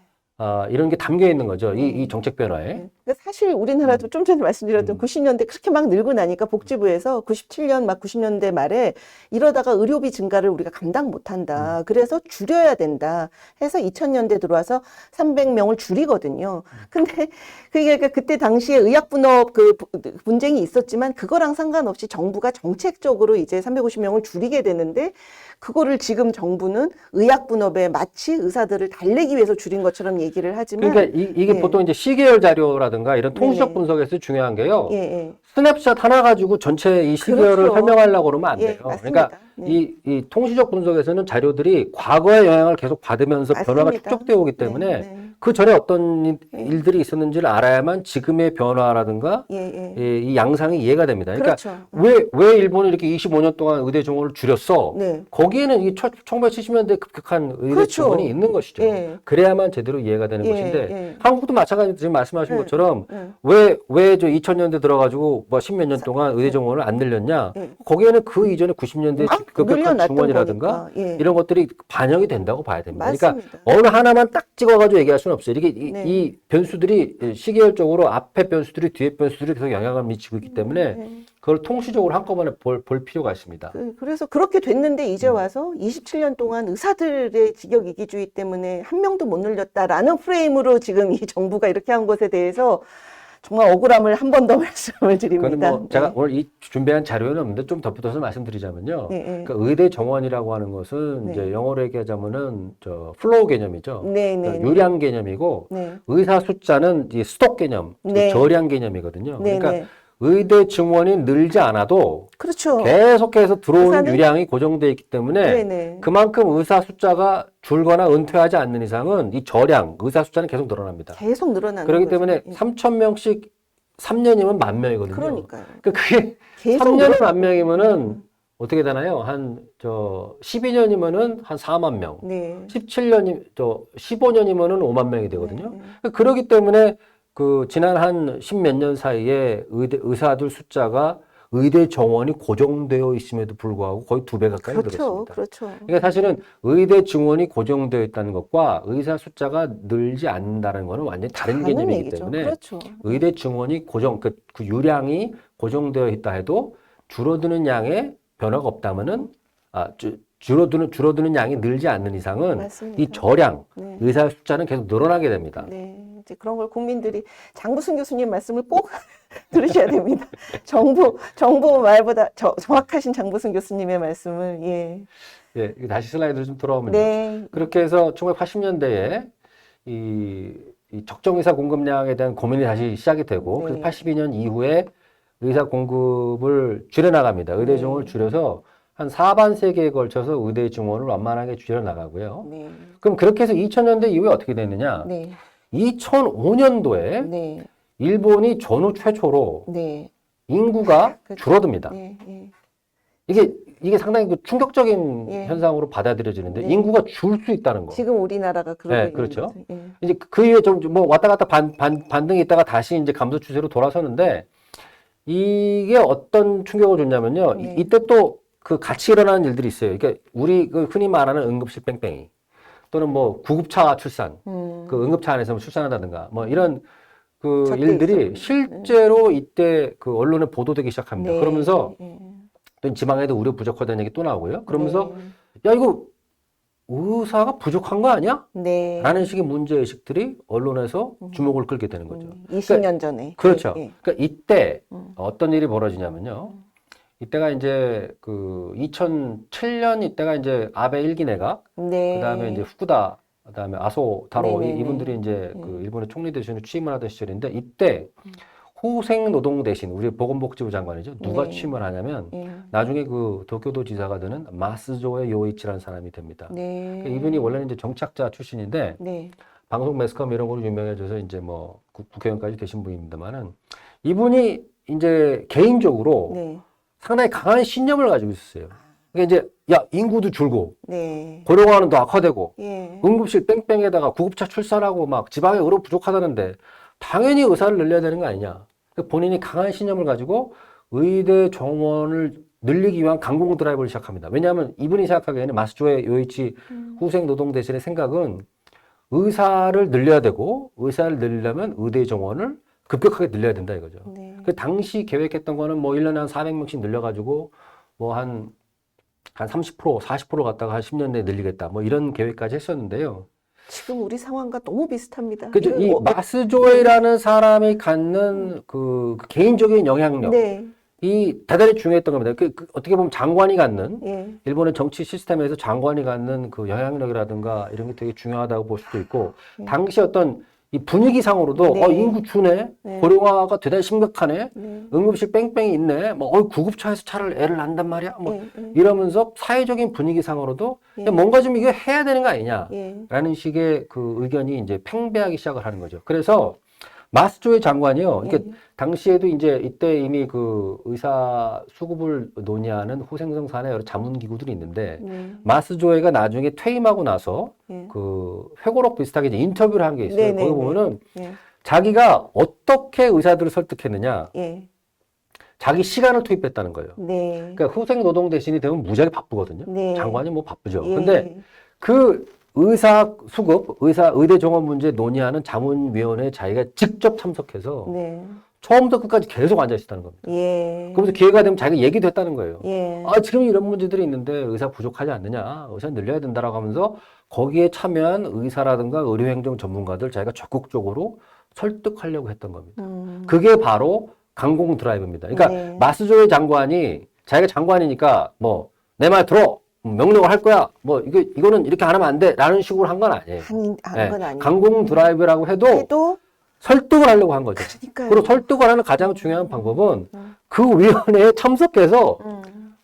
이런 게 담겨 있는 거죠. 이 정책 변화에. 그러니까 사실 우리나라도 좀 전에 말씀드렸던 90년대 그렇게 막 늘고 나니까 복지부에서 97년 막 90년대 말에 이러다가 의료비 증가를 우리가 감당 못한다. 그래서 줄여야 된다. 해서 2000년대 들어와서 300명을 줄이거든요. 근데 그게 그때 당시에 의약분업 그 분쟁이 있었지만 그거랑 상관없이 정부가 정책적으로 이제 350명을 줄이게 되는데 그거를 지금 정부는 의약분업에 마치 의사들을 달래기 위해서 줄인 것처럼 얘기를 하지만 그러니까 이게 보통 이제 시계열 자료라든가 이런 통계적 네네. 분석에서 중요한 게요. 예. 스냅샷 하나 가지고 전체 이 시계열을 그렇죠. 설명하려고 그러면 안 돼요. 맞습니다. 그러니까 네. 이 통시적 분석에서는 자료들이 과거의 영향을 계속 받으면서 변화가 맞습니다. 축적되어 오기 때문에 네. 그 전에 어떤 일들이 있었는지를 알아야만 지금의 변화라든가 이 양상이 이해가 됩니다. 그러니까 그렇죠. 왜 일본이 이렇게 25년 동안 의대 정원을 줄였어? 네. 거기에는 이 1970년대 급격한 의대 그렇죠. 증원이 있는 것이죠. 예. 그래야만 제대로 이해가 되는 예, 것인데 예. 한국도 마찬가지로 지금 말씀하신 것처럼 예. 왜 저 2000년대 들어가지고 뭐 10몇 년 동안 의대 정원을 안 늘렸냐? 거기에는 그 이전에 90년대 막 급격한 늘려놨던 증원이라든가 거니까. 예. 이런 것들이 반영이 된다고 봐야 됩니다. 맞습니다. 그러니까 어느 하나만 딱 찍어가지고 얘기할 수는 없어요. 이게 네. 이 변수들이 시계열적으로 앞에 변수들이 뒤에 변수들이 계속 영향을 미치고 있기 때문에 그걸 통시적으로 한꺼번에 볼 필요가 있습니다. 그래서 그렇게 됐는데 이제 와서 27년 동안 의사들의 직역 이기주의 때문에 한 명도 못 늘렸다라는 프레임으로 지금 이 정부가 이렇게 한 것에 대해서 정말 억울함을 한 번 더 말씀을 드립니다. 그거는 뭐 제가 오늘 이 준비한 자료는 없는데 좀 덧붙여서 말씀드리자면요. 그러니까 의대 정원이라고 하는 것은 이제 영어로 얘기하자면은 저 플로우 개념이죠. 그러니까 요량 개념이고 의사 숫자는 이 스톡 개념, 저량 개념이거든요. 그러니까 의대 증원이 늘지 않아도 그렇죠. 계속해서 들어오는 의사는- 유량이 고정되어 있기 때문에 그만큼 의사 숫자가 줄거나 은퇴하지 않는 이상은 이 저량, 의사 숫자는 계속 늘어납니다. 계속 늘어나는 그렇기 거죠. 때문에 3,000명씩 3년이면 10,000명이거든요. 그러니까요. 그게 계속 3년에 10,000명이면은 어떻게 되나요? 12년이면은 한 4만 명. 15년이면은 5만 명이 되거든요. 그렇기 때문에 지난 한 10몇 년 사이에 의사들 숫자가 의대 정원이 고정되어 있음에도 불구하고 거의 2배 가까이 늘었습니다. 그렇죠. 그러니까 사실은 의대 증원이 고정되어 있다는 것과 의사 숫자가 늘지 않는다는 것은 완전히 다른 개념이기 얘기죠. 때문에 그렇죠. 의대 증원이 그 유량이 고정되어 있다 해도 줄어드는 양의 변화가 없다면은 줄어드는 양이 늘지 않는 이상은 맞습니다. 이 저량 의사 숫자는 계속 늘어나게 됩니다. 이제 그런 걸 국민들이 장부승 교수님 말씀을 꼭 들으셔야 됩니다. 정부 말보다 정확하신 장부승 교수님의 말씀을 예, 다시 슬라이드로 좀 돌아오면요. 그렇게 해서 1980년대에 이 적정 의사 공급량에 대한 고민이 다시 시작이 되고 그래서 82년 이후에 의사 공급을 줄여나갑니다. 의대 정원을 줄여서 한 4반세기에 걸쳐서 의대 증원을 완만하게 줄여 나가고요. 네. 그럼 그렇게 해서 2000년대 이후에 어떻게 됐느냐? 네. 2005년도에 네. 일본이 전후 최초로 네. 인구가 그렇죠. 줄어듭니다. 네. 네. 이게 상당히 그 충격적인 예. 현상으로 받아들여지는데 네. 인구가 줄 수 있다는 거. 지금 우리나라가 그러고 네, 있는 그렇죠. 거죠. 예. 이제 그 이후에 좀 뭐 왔다 갔다 반등이 있다가 다시 이제 감소 추세로 돌아서는데 이게 어떤 충격을 줬냐면요. 네. 이때 또 그 같이 일어나는 일들이 있어요. 그러니까 우리 그 흔히 말하는 응급실 뺑뺑이 또는 뭐 구급차 출산, 그 응급차 안에서 출산한다든가 뭐 이런 그 저때 일들이 있었군요. 실제로 이때 그 언론에 보도되기 시작합니다. 네. 그러면서 예. 또 지방에도 의료 부족하다는 얘기 또 나오고요. 그러면서 네. 야 이거 의사가 부족한 거 아니야? 네. 라는 식의 문제의식들이 언론에서 주목을 끌게 되는 거죠. 20년 전에. 그렇죠. 예. 그러니까 이때 어떤 일이 벌어지냐면요. 이때가 이제 그 2007년 이때가 이제 아베 1기 내각, 네. 그다음에 이제 후쿠다, 그다음에 아소 타로 네네네. 이분들이 이제 그 일본의 총리 대신에 취임을 하던 시절인데 이때 호생노동 대신 우리 보건복지부 장관이죠. 누가 네. 취임을 하냐면 예. 나중에 그 도쿄도 지사가 되는 마스조에 요이치라는 사람이 됩니다. 네. 그러니까 이분이 원래는 이제 정치학자 출신인데 네. 방송 매스컴 이런 걸로 유명해져서 이제 뭐 국회의원까지 되신 분입니다만은 이분이 이제 개인적으로 네. 상당히 강한 신념을 가지고 있었어요. 그러니까 이제 야 인구도 줄고 네. 고령화는 더 악화되고 예. 응급실 뺑뺑에다가 구급차 출산하고 막 지방에 의료 부족하다는데 당연히 의사를 늘려야 되는 거 아니냐. 그러니까 본인이 강한 신념을 가지고 의대 정원을 늘리기 위한 강공 드라이브를 시작합니다. 왜냐하면 이분이 생각하기에는 마스조의 요이치 후생 노동 대신의 생각은 의사를 늘려야 되고 의사를 늘리려면 의대 정원을 급격하게 늘려야 된다 이거죠. 네. 그 당시 계획했던 거는 뭐 1년에 한 400명씩 늘려가지고 뭐 한 30%, 40% 갔다가 한 10년 내에 늘리겠다. 뭐 이런 계획까지 했었는데요. 지금 우리 상황과 너무 비슷합니다. 그죠? 이 이거 마스조이라는 사람이 갖는 그 개인적인 영향력. 네. 이 대단히 중요했던 겁니다. 그 어떻게 보면 장관이 갖는 예. 일본의 정치 시스템에서 장관이 갖는 그 영향력이라든가 이런 게 되게 중요하다고 볼 수도 있고 당시 어떤 이 분위기상으로도 네. 인구 주네, 네. 고령화가 대단히 심각하네, 네. 응급실 뺑뺑이 있네, 뭐 구급차에서 차를 애를 낳는단 말이야, 뭐 예. 이러면서 사회적인 분위기상으로도 예. 야, 뭔가 좀 이거 해야 되는 거 아니냐라는 예. 식의 그 의견이 이제 팽배하기 시작을 하는 거죠. 그래서 마스조의 장관이요. 그러니까 당시에도 이제 이때 이미 그 의사 수급을 논의하는 후생성 산의 여러 자문 기구들이 있는데 마스조이가 나중에 퇴임하고 나서 예. 그 회고록 비슷하게 이제 인터뷰를 한 게 있어요. 네네네. 거기 보면은 예. 자기가 어떻게 의사들을 설득했느냐. 예. 자기 시간을 투입했다는 거예요. 네. 그러니까 후생 노동 대신이 되면 무지하게 바쁘거든요. 네. 장관이 뭐 바쁘죠. 예. 근데 그 의사 수급, 의대 정원 문제 논의하는 자문위원회에 자기가 직접 참석해서 네. 처음부터 끝까지 계속 앉아 있었다는 겁니다. 예. 그러면서 기회가 되면 자기가 얘기도 했다는 거예요. 예. 아, 지금 이런 문제들이 있는데 의사 부족하지 않느냐, 의사 늘려야 된다라고 하면서 거기에 참여한 의사라든가 의료행정 전문가들 자기가 적극적으로 설득하려고 했던 겁니다. 그게 바로 강공 드라이브입니다. 그러니까 네. 마스조의 장관이 자기가 장관이니까 뭐 내 말 들어, 명령을 할 거야, 뭐 이거는 이렇게 안 하면 안 돼라는 식으로 한 건 아니에요. 한 건 아니에요. 강공 드라이브라고 해도 설득을 하려고 한 거죠. 그러니까요. 그리고 설득을 하는 가장 중요한 방법은 그 위원회에 참석해서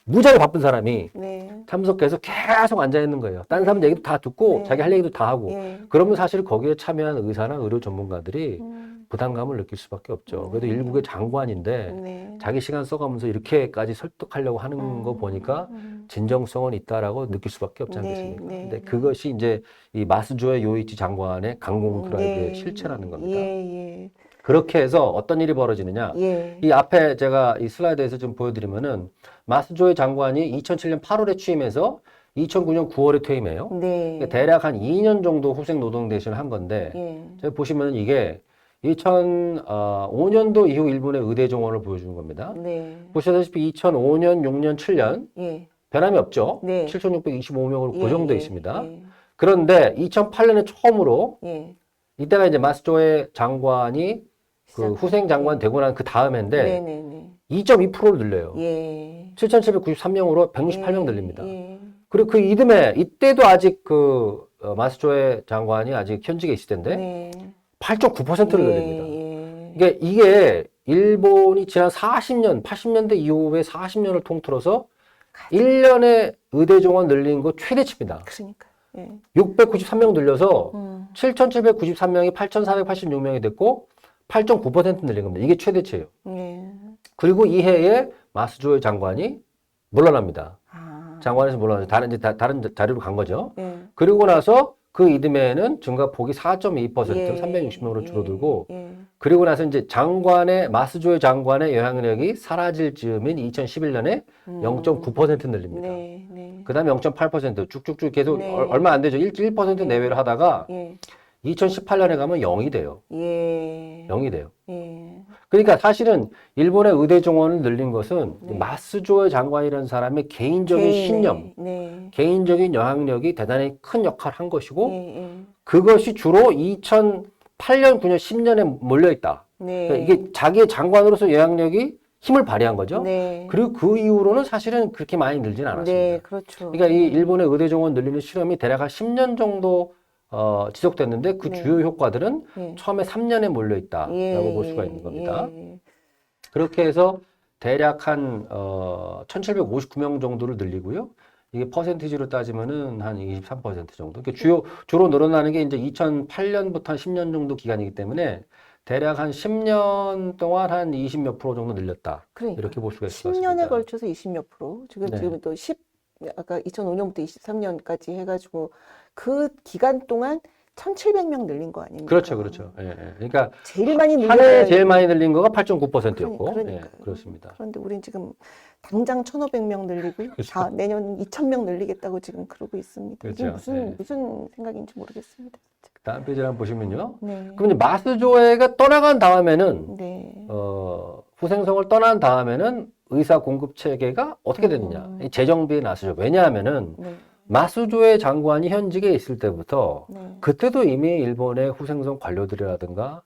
무지하게 바쁜 사람이 네. 참석해서 계속 앉아 있는 거예요. 다른 사람 얘기도 다 듣고 네. 자기 할 얘기도 다 하고. 예. 그러면 사실 거기에 참여한 의사나 의료 전문가들이 부담감을 느낄 수밖에 없죠. 그래도 일국의 장관인데 네. 자기 시간 써가면서 이렇게까지 설득하려고 하는 거 보니까 진정성은 있다라고 느낄 수밖에 없지 네, 않겠습니까? 네. 근데 그것이 이제 이 마스조의 요이치 장관의 강공 드라이브의 네. 실체라는 겁니다. 예. 그렇게 해서 어떤 일이 벌어지느냐? 예. 이 앞에 제가 이 슬라이드에서 좀 보여드리면은 마스조의 장관이 2007년 8월에 취임해서 2009년 9월에 퇴임해요. 네. 그러니까 대략 한 2년 정도 후생 노동 대신을 한 건데 예. 제가 보시면 이게 2005년도 이후 일본의 의대 정원을 보여주는 겁니다. 네. 보시다시피 2005년, 6년, 7년 예. 변함이 없죠. 네. 7,625명으로 예, 고정돼 예, 있습니다. 예. 그런데 2008년에 처음으로 예. 이때가 이제 마스조의 장관이 그 시작. 후생 장관 되고 난 그 다음인데 네네네. 2.2%를 늘려요. 예. 7,793명으로 168명 늘립니다. 예. 그리고 그 이듬해 이때도 아직 그 마스조의 장관이 아직 현직에 있을 텐데 네. 8.9%를 예, 늘립니다. 예. 이게 일본이 지난 40년, 80년대 이후에 40년을 통틀어서 1년에 의대 정원 늘린 거 최대치입니다. 그러니까. 예. 693명 늘려서 7,793명이 8,486명이 됐고 8.9% 늘린 겁니다. 이게 최대치예요. 예. 그리고 이 해에 마스조의 장관이 물러납니다. 아. 장관에서 물러나서 다른 자리로 간 거죠. 예. 그리고 나서 그 이듬해에는 증가폭이 4.2% 예. 360명으로 줄어들고 예. 그리고 나서 이제 마스조의 장관의 영향력이 사라질 즈음인 2011년에 0.9% 늘립니다. 네. 네. 그 다음에 0.8% 쭉쭉쭉 계속 네. 얼마 안 되죠. 1% 내외로 하다가 예. 2018년에 가면 0이 돼요. 예. 0이 돼요. 예. 그러니까 사실은 일본의 의대 정원을 늘린 것은 네. 마스조의 장관이라는 사람의 개인적인 신념, 네. 개인적인 영향력이 대단히 큰 역할을 한 것이고 예. 예. 그것이 주로 2008년, 9년, 10년에 몰려있다. 네. 그러니까 이게 자기의 장관으로서 영향력이 힘을 발휘한 거죠. 네. 그리고 그 이후로는 사실은 그렇게 많이 늘진 않았습니다. 네, 그렇죠. 그러니까 이 일본의 의대 정원 늘리는 실험이 대략 한 10년 정도 지속됐는데 그 네. 주요 효과들은 예. 처음에 3년에 몰려 있다라고 예. 볼 수가 있는 겁니다. 예. 그렇게 해서 대략 한 1,759명 정도를 늘리고요. 이게 퍼센티지로 따지면은 한 23% 정도. 그러니까 주로 늘어나는 게 이제 2008년부터 한 10년 정도 기간이기 때문에 대략 한 10년 동안 한 20몇 프로 정도 늘렸다. 그러니까. 이렇게 볼 수가 있을 것 같습니다. 10년에 걸쳐서 20몇 프로. 지금 네. 지금 또 아까 2005년부터 23년까지 해가지고 그 기간 동안 1,700명 늘린 거 아닙니까? 그렇죠, 그렇죠. 예, 예. 그러니까 제일 많이 늘린 한 해에 거예요. 제일 많이 늘린 거가 8.9%였고, 그러니까요. 예, 그렇습니다. 그런데 우린 지금 당장 1,500명 늘리고요. 그렇죠. 내년 2,000명 늘리겠다고 지금 그러고 있습니다. 이게 그렇죠. 네. 무슨 생각인지 모르겠습니다. 다음 페이지를 한번 보시면요. 네. 그럼 이제 마스조에가 떠나간 다음에는 네. 후생성을 떠난 다음에는 의사 공급 체계가 어떻게 됐느냐? 이 재정비에 나서죠. 왜냐하면은 네. 마스조의 장관이 현직에 있을 때부터 네. 그때도 이미 일본의 후생성 관료들이라든가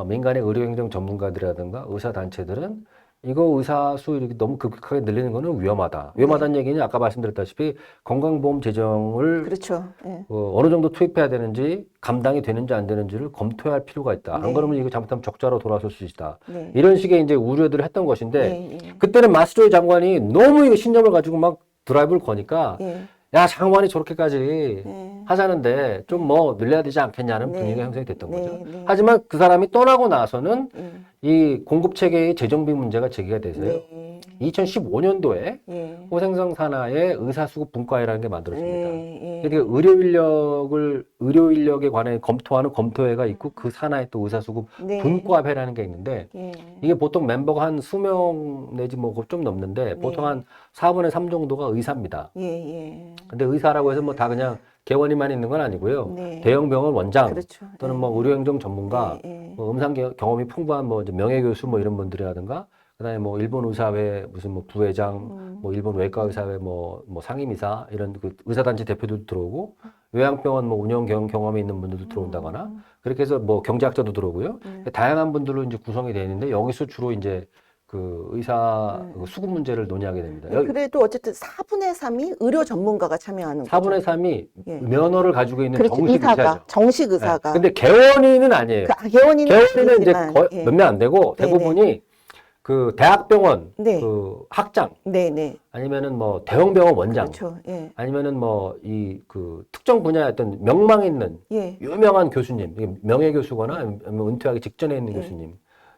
민간의 의료행정 전문가들이라든가 의사단체들은 이거 의사 수 이렇게 너무 급격하게 늘리는 거는 위험하다. 위험하다는 얘기는 아까 말씀드렸다시피 건강보험 재정을 그렇죠. 네. 어느 정도 투입해야 되는지 감당이 되는지 안 되는지를 검토할 필요가 있다. 네. 안 그러면 이거 잘못하면 적자로 돌아설 수 있다. 네. 이런 식의 이제 우려들을 했던 것인데 예, 예. 그때는 마스조의 장관이 너무 이거 신념을 가지고 막 드라이브를 거니까 예. 야 장관이 저렇게까지 네. 하자는데 좀 뭐 늘려야 되지 않겠냐는 네. 분위기가 형성이 됐던 네. 거죠. 네. 하지만 그 사람이 떠나고 나서는 예. 이 공급 체계의 재정비 문제가 제기가 돼서요. 네. 2015년도에 예. 호생성 산하의 의사수급 분과회라는 게 만들어집니다. 예. 예. 그러니까 의료 인력에 관해 검토하는 검토회가 있고 그 산하에 또 의사수급 네. 분과회라는 게 있는데 예. 이게 보통 멤버가 한 20명 내지 뭐 좀 넘는데 보통 한 4분의 3 정도가 의사입니다. 예. 예. 근데 의사라고 해서 뭐 다 그냥 개원이만 있는 건 아니고요. 네. 대형 병원 원장 그렇죠. 또는 예. 뭐 의료행정 전문가, 예. 예. 뭐 음상 경험이 풍부한 뭐 이제 명예교수 뭐 이런 분들이라든가 그다음에 뭐 일본 의사회 무슨 뭐 부회장, 뭐 일본 외과 의사회 뭐 상임이사 이런 그 의사단체 대표들도 들어오고 요양병원 뭐 운영 경험이 있는 분들도 들어온다거나 그렇게 해서 뭐 경제학자도 들어오고요. 다양한 분들로 이제 구성이 되어 있는데 여기서 주로 이제 그 의사 그 수급 문제를 논의하게 됩니다. 여기 그래도 어쨌든 4분의 3이 의료 전문가가 참여하는 거죠. 4분의 3이 예. 면허를 가지고 있는 그렇죠. 정식 의사가, 의사죠. 정식 의사가. 네. 근데 개원이는 아니에요. 개원이는 개원이는 이제 아니지만, 거의 예. 몇 명 안 되고 대부분이 그 대학병원 네. 그 학장 네네. 아니면은 뭐 대형병원 원장 그렇죠. 예. 아니면은 뭐 이 그 특정 분야의 어떤 명망 있는 예. 유명한 교수님, 이게 명예교수거나 아니면 은퇴하기 직전에 있는 예. 교수님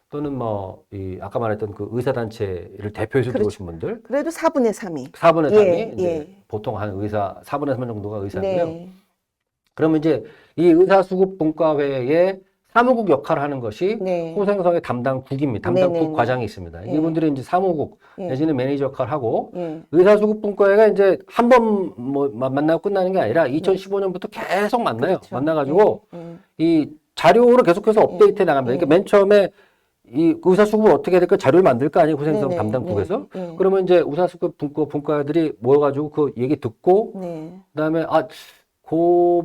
또는 뭐 이 아까 말했던 그 의사단체를 대표해서 그렇죠. 들어오신 분들 그래도 4분의 3이. 4분의 3이 예, 이제 예. 보통 한 의사 4분의 3 정도가 의사고요. 네. 그러면 이제 이 의사수급분과회의 사무국 역할을 하는 것이 네. 호생성의 담당국입니다. 담당국 네네네. 과장이 있습니다. 예. 이분들이 이제 사무국 예. 내지는 매니저 역할을 하고 예. 의사수급분과회가 이제 한 번 뭐 만나고 끝나는 게 아니라 2015년부터 계속 만나요. 그렇죠. 만나가지고 예. 예. 이 자료를 계속해서 업데이트해 나갑니다. 그러니까 맨 처음에 이 의사수급을 어떻게 될까 자료를 만들 거 아니에요. 후생성 네네. 담당국에서. 네. 네. 그러면 이제 의사수급 분과들이 모여가지고 그 얘기 듣고 네. 그다음에 그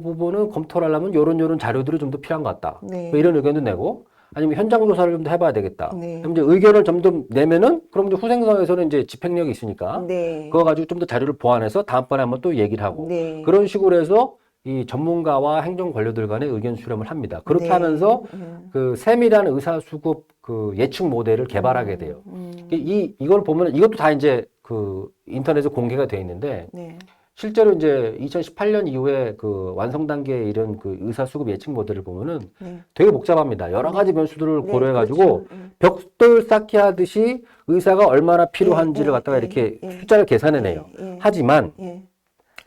부분은 검토를 하려면 요런 자료들이 좀 더 필요한 것 같다. 네. 뭐 이런 의견도 내고 아니면 현장 조사를 좀 더 해봐야 되겠다. 네. 그럼 이제 의견을 좀 더 내면은 그럼 이제 후생성에서는 이제 집행력이 있으니까 네. 그거 가지고 좀 더 자료를 보완해서 다음번에 한번 또 얘기를 하고 네. 그런 식으로 해서 이 전문가와 행정 관료들 간의 의견 수렴을 합니다. 그렇게 네. 하면서 그 세밀한 의사 수급 그 예측 모델을 개발하게 돼요. 이걸 보면 이것도 다 이제 그 인터넷에 공개가 돼 있는데 네. 실제로 이제 2018년 이후에 그 완성 단계에 이른 그 의사 수급 예측 모델을 보면은 네. 되게 복잡합니다. 여러 가지 변수들을 네, 고려해가지고 그렇죠. 벽돌 쌓기 하듯이 의사가 얼마나 필요한지를 갖다가 이렇게 숫자를 계산해내요. 하지만 예.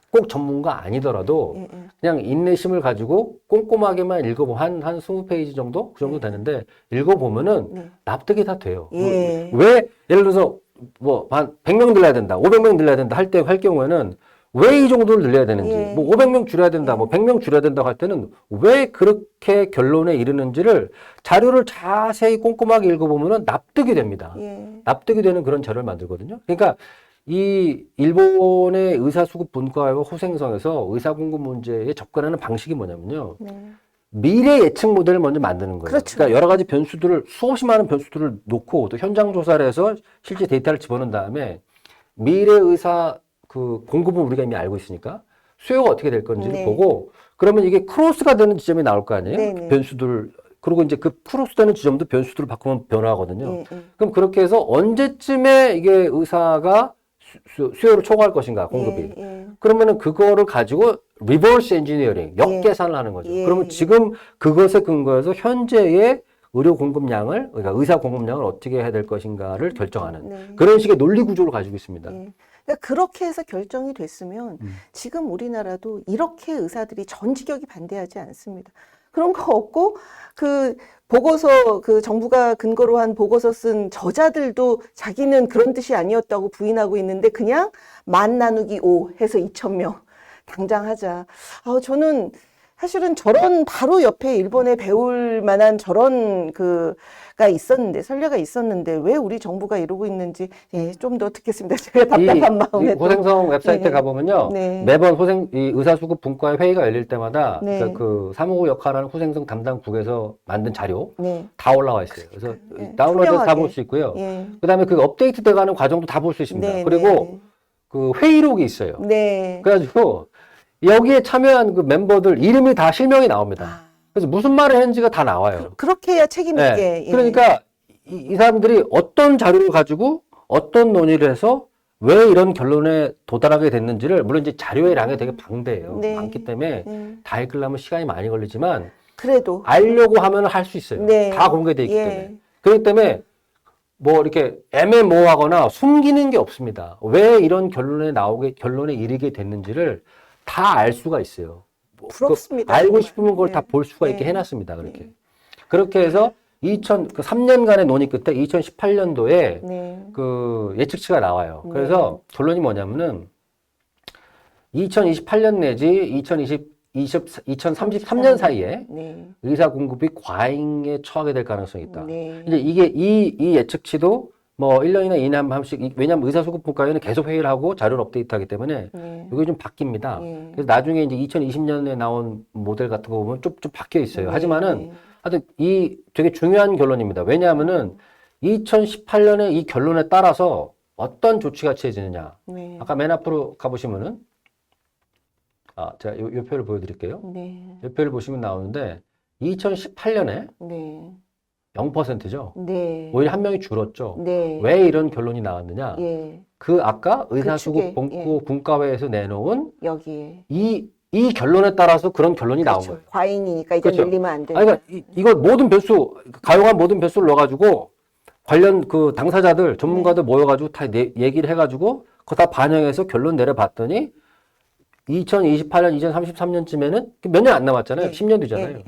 꼭 전문가 아니더라도 그냥 인내심을 가지고 꼼꼼하게만 읽어보면 한 20페이지 정도? 그 정도 되는데 읽어보면은 납득이 다 돼요. 예. 왜 예를 들어서 뭐 한 100명 늘려야 된다, 500명 늘려야 된다 할 경우에는 왜 이 정도를 늘려야 되는지, 예. 뭐 500명 줄여야 된다, 뭐 100명 줄여야 된다고 할 때는 왜 그렇게 결론에 이르는지를 자료를 자세히 꼼꼼하게 읽어보면은 납득이 됩니다. 예. 납득이 되는 그런 자료를 만들거든요. 그러니까 이 일본의 의사수급 분과와 호생성에서 의사공급 문제에 접근하는 방식이 뭐냐면요. 미래 예측 모델을 먼저 만드는 거예요. 그렇죠. 그러니까 여러 가지 변수들을 수없이 많은 변수들을 놓고 또 현장 조사를 해서 실제 데이터를 집어넣은 다음에 미래 의사 그 공급은 우리가 이미 알고 있으니까 수요가 어떻게 될 건지를 네. 보고 그러면 이게 크로스가 되는 지점이 나올 거 아니에요. 네네. 변수들 그리고 이제 그 크로스 되는 지점도 변수들을 바꾸면 변화하거든요. 예. 그럼 그렇게 해서 언제쯤에 이게 의사가 수요를 초과할 것인가 공급이. 그러면은 그거를 가지고 리버스 엔지니어링 역계산을 하는 거죠. 예. 그러면 지금 그것에 근거해서 현재의 의료 공급량을 그러니까 의사 공급량을 어떻게 해야 될 것인가를 결정하는 그런 식의 논리 구조를 가지고 있습니다. 그러니까 그렇게 해서 결정이 됐으면 지금 우리나라도 이렇게 의사들이 전 직역이 반대하지 않습니다. 그런 거 없고 그 보고서 그 정부가 근거로 한 보고서 쓴 저자들도 자기는 그런 뜻이 아니었다고 부인하고 있는데 그냥 만 나누기 5 해서 2,000명 당장 하자. 저는 사실은 저런 바로 옆에 일본에 배울 만한 저런 그가 있었는데 선례가 있었는데 왜 우리 정부가 이러고 있는지 좀 더 듣겠습니다. 제가 답답한 마음에 이 호생성 웹사이트에 가보면요 매번 이 의사수급 분과의 회의가 열릴 때마다 그러니까 그 사무국 역할하는 호생성 담당국에서 만든 자료 다 올라와 있어요. 그래서 다운로드해서 다 볼 수 있고요. 그다음에 그 업데이트 돼가는 과정도 다 볼 수 있습니다. 그리고 그 회의록이 있어요. 그래가지고 여기에 참여한 그 멤버들 이름이 다 실명이 나옵니다. 그래서 무슨 말을 했는지가 다 나와요. 그렇게 해야 책임 있게. 그러니까 이 사람들이 어떤 자료를 가지고 어떤 논의를 해서 왜 이런 결론에 도달하게 됐는지를 물론 이제 자료의 양이 되게 방대해요. 많기 때문에 다 읽으려면 시간이 많이 걸리지만 그래도 알려고 하면 할 수 있어요. 다 공개돼 있기 때문에. 그렇기 때문에 뭐 이렇게 애매모호하거나 숨기는 게 없습니다. 왜 이런 결론에 이르게 됐는지를 다 알 수가 있어요. 부럽습니다. 알고 싶으면 그걸 다 볼 수가 있게 해놨습니다. 그렇게 해서 3년간의 논의 끝에 2018년도에 그 예측치가 나와요. 그래서 결론이 뭐냐면은 2028년 내지 2033년 사이에 의사 공급이 과잉에 처하게 될 가능성이 있다. 이제 이게 이 예측치도 뭐 1년이나 2년에 한 번씩 왜냐하면 의사수급 분과위는 계속 회의를 하고 자료를 업데이트하기 때문에 이게 좀 바뀝니다. 그래서 나중에 이제 2020년에 나온 모델 같은 거 보면 좀 바뀌어 있어요. 하지만은 하여튼 이 되게 중요한 결론입니다. 왜냐하면은 2018년에 이 결론에 따라서 어떤 조치가 취해지느냐. 아까 맨 앞으로 가보시면은 제가 요 표를 보여드릴게요. 요 표를 보시면 나오는데 2018년에 0%죠. 오히려 한 명이 줄었죠. 왜 이런 결론이 나왔느냐? 그 아까 의사수급 분과회에서 내놓은 여기에 이 결론에 따라서 그런 결론이 나온 거예요. 과잉이니까 이제 밀리면 안 된다. 그러니까 이거 모든 변수 가용한 모든 변수를 넣어가지고 관련 그 당사자들 전문가들 모여가지고 다 얘기를 해가지고 그거 다 반영해서 결론 내려봤더니 2028년, 2033년쯤에는 몇 년 안 남았잖아요. 10년 뒤잖아요.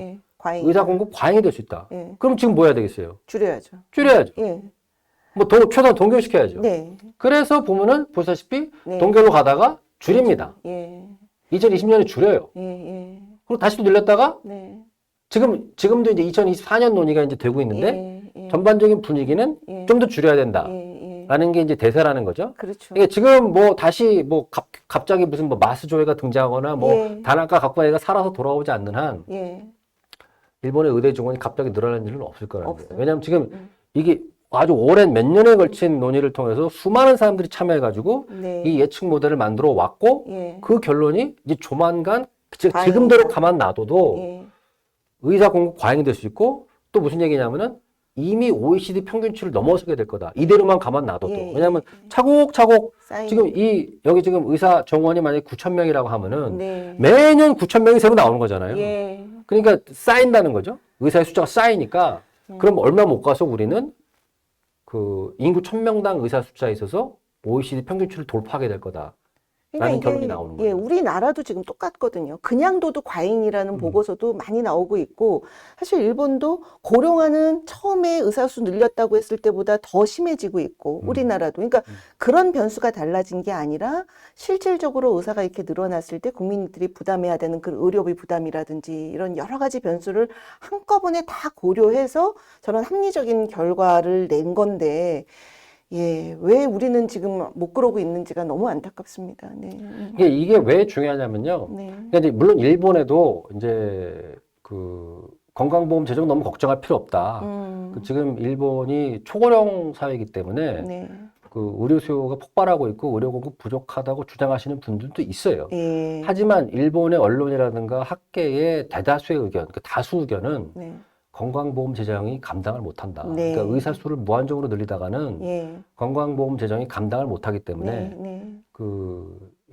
의사 공급 과잉이 될 수 있다. 그럼 지금 뭐 해야 되겠어요? 줄여야죠. 뭐 최소한 동결시켜야죠. 그래서 보면은 보시다시피 동결로 가다가 줄입니다. 2020년에 줄여요. 그리고 다시 또 늘렸다가 지금도 이제 2024년 논의가 이제 되고 있는데 전반적인 분위기는 좀 더 줄여야 된다. 라는 게 이제 대세라는 거죠. 그러니까 지금 뭐 다시 뭐 갑자기 무슨 뭐 마스 조회가 등장하거나 뭐 단안가 각과가 살아서 돌아오지 않는 한 일본의 의대 증원이 갑자기 늘어나는 일은 없을 거라는 거예요. 왜냐하면 지금 이게 아주 오랜 몇 년에 걸친 논의를 통해서 수많은 사람들이 참여해가지고 이 예측 모델을 만들어 왔고 그 결론이 이제 조만간 지금대로 가만 놔둬도 예. 의사 공급 과잉이 될 수 있고 또 무슨 얘기냐면은 이미 OECD 평균치를 넘어서게 될 거다. 이대로만 가만 놔둬도. 예, 왜냐하면 차곡차곡 쌓이는. 지금 여기 지금 의사 정원이 만약에 9,000명이라고 하면은 네. 매년 9,000명이 새로 나오는 거잖아요. 예. 그러니까 쌓인다는 거죠. 의사의 숫자가 쌓이니까 그럼 얼마 못 가서 우리는 그 인구 1,000명당 의사 숫자에 있어서 OECD 평균치를 돌파하게 될 거다. 라는 결론이 나오는 예, 거예요. 우리나라도 지금 똑같거든요. 그냥도도 과잉이라는 보고서도 많이 나오고 있고, 사실 일본도 고령화는 처음에 의사수 늘렸다고 했을 때보다 더 심해지고 있고, 우리나라도. 그러니까 그런 변수가 달라진 게 아니라 실질적으로 의사가 이렇게 늘어났을 때 국민들이 부담해야 되는 그 의료비 부담이라든지 이런 여러 가지 변수를 한꺼번에 다 고려해서 저런 합리적인 결과를 낸 건데, 예, 왜 우리는 지금 못 그러고 있는지가 너무 안타깝습니다. 네. 이게 왜 중요하냐면요. 네. 그러니까 이제 물론 일본에도 이제 그 건강보험 재정 너무 걱정할 필요 없다. 그 지금 일본이 초고령 사회이기 때문에 네. 그 의료 수요가 폭발하고 있고 의료 공급 부족하다고 주장하시는 분들도 있어요. 예. 하지만 일본의 언론이라든가 학계의 대다수의 의견, 그 다수 의견은 네. 건강보험 재정이 감당을 못한다. 네. 그러니까 의사 수를 무한정으로 늘리다가는 예. 건강보험 재정이 감당을 못하기 때문에 네. 네.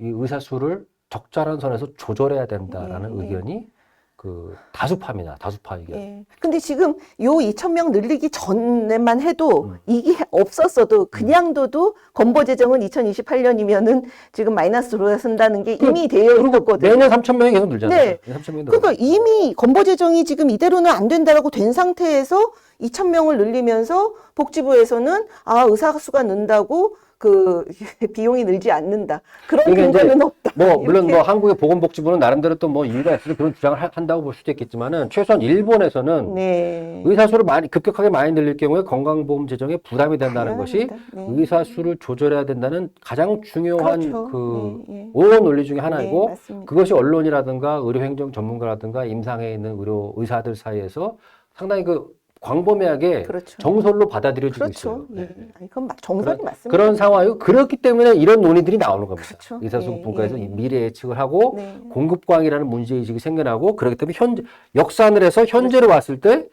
이 의사 수를 적절한 선에서 조절해야 된다라는 예. 의견이 그 다수파입니다. 다수파 의견. 예. 근데 지금 요 2,000명 늘리기 전에만 해도 이게 없었어도 그냥도도 건보 재정은 2028년이면은 지금 마이너스로 쓴다는 게 이미 되어 있었거든요. 매년 3,000명이 계속 늘잖아요. 네. 3,000명이 그러니까 이미 건보 재정이 지금 이대로는 안 된다라고 된 상태에서 2,000명을 늘리면서 복지부에서는 의사 수가 는다고 그 비용이 늘지 않는다. 그런 그러니까 근거는 없다. 물론 한국의 보건복지부는 나름대로 또 뭐 이유가 있어서 그런 주장을 한다고 볼 수도 있겠지만은 최소한 일본에서는 네. 의사 수를 급격하게 많이 늘릴 경우에 건강보험 재정에 부담이 된다는 것이 네. 의사 수를 조절해야 된다는 가장 중요한 그렇죠. 예. 오원 논리 중에 하나이고 맞습니다. 그것이 언론이라든가 의료행정 전문가라든가 임상에 있는 의사들 사이에서 상당히 그 광범위하게 그렇죠. 정설로 받아들여지고 그렇죠. 있어요. 예. 아니, 그건 정설이 맞습니다. 그런 상황이고 그렇기 때문에 이런 논의들이 나오는 겁니다. 그렇죠. 의사수급 예, 분과에서 예. 미래 예측을 하고 네. 공급광이라는 문제의식이 생겨나고 그렇기 때문에 역산을 해서 현재로 왔을 때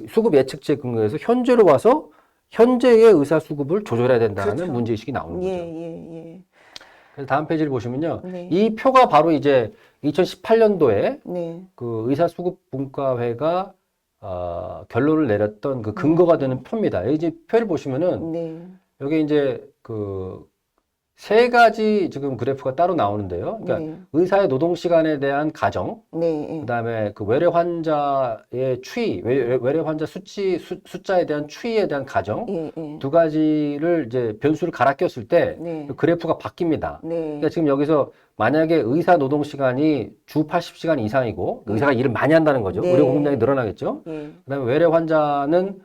수급 예측치에 근거해서 현재로 와서 현재의 의사 수급을 조절해야 된다는 그렇죠. 문제의식이 나오는 거죠. 예. 그래서 다음 페이지를 보시면요. 네. 이 표가 바로 이제 2018년도에 네. 그 의사 수급 분과회가 결론을 내렸던 그 근거가 되는 표입니다. 여기 이제 표를 보시면은 네. 여기 이제 그 세 가지 지금 그래프가 따로 나오는데요. 그러니까 네. 의사의 노동 시간에 대한 가정, 네. 그다음에 그 외래 환자의 추이, 외래 환자 숫자에 대한 추이에 대한 가정 예. 두 가지를 이제 변수를 갈아 꼈을 때 네. 그 그래프가 바뀝니다. 네. 그러니까 지금 여기서 만약에 의사 노동 시간이 주 80시간 이상이고 의사가 일을 많이 한다는 거죠. 네. 의료 공급량이 늘어나겠죠. 예. 그다음에 외래 환자는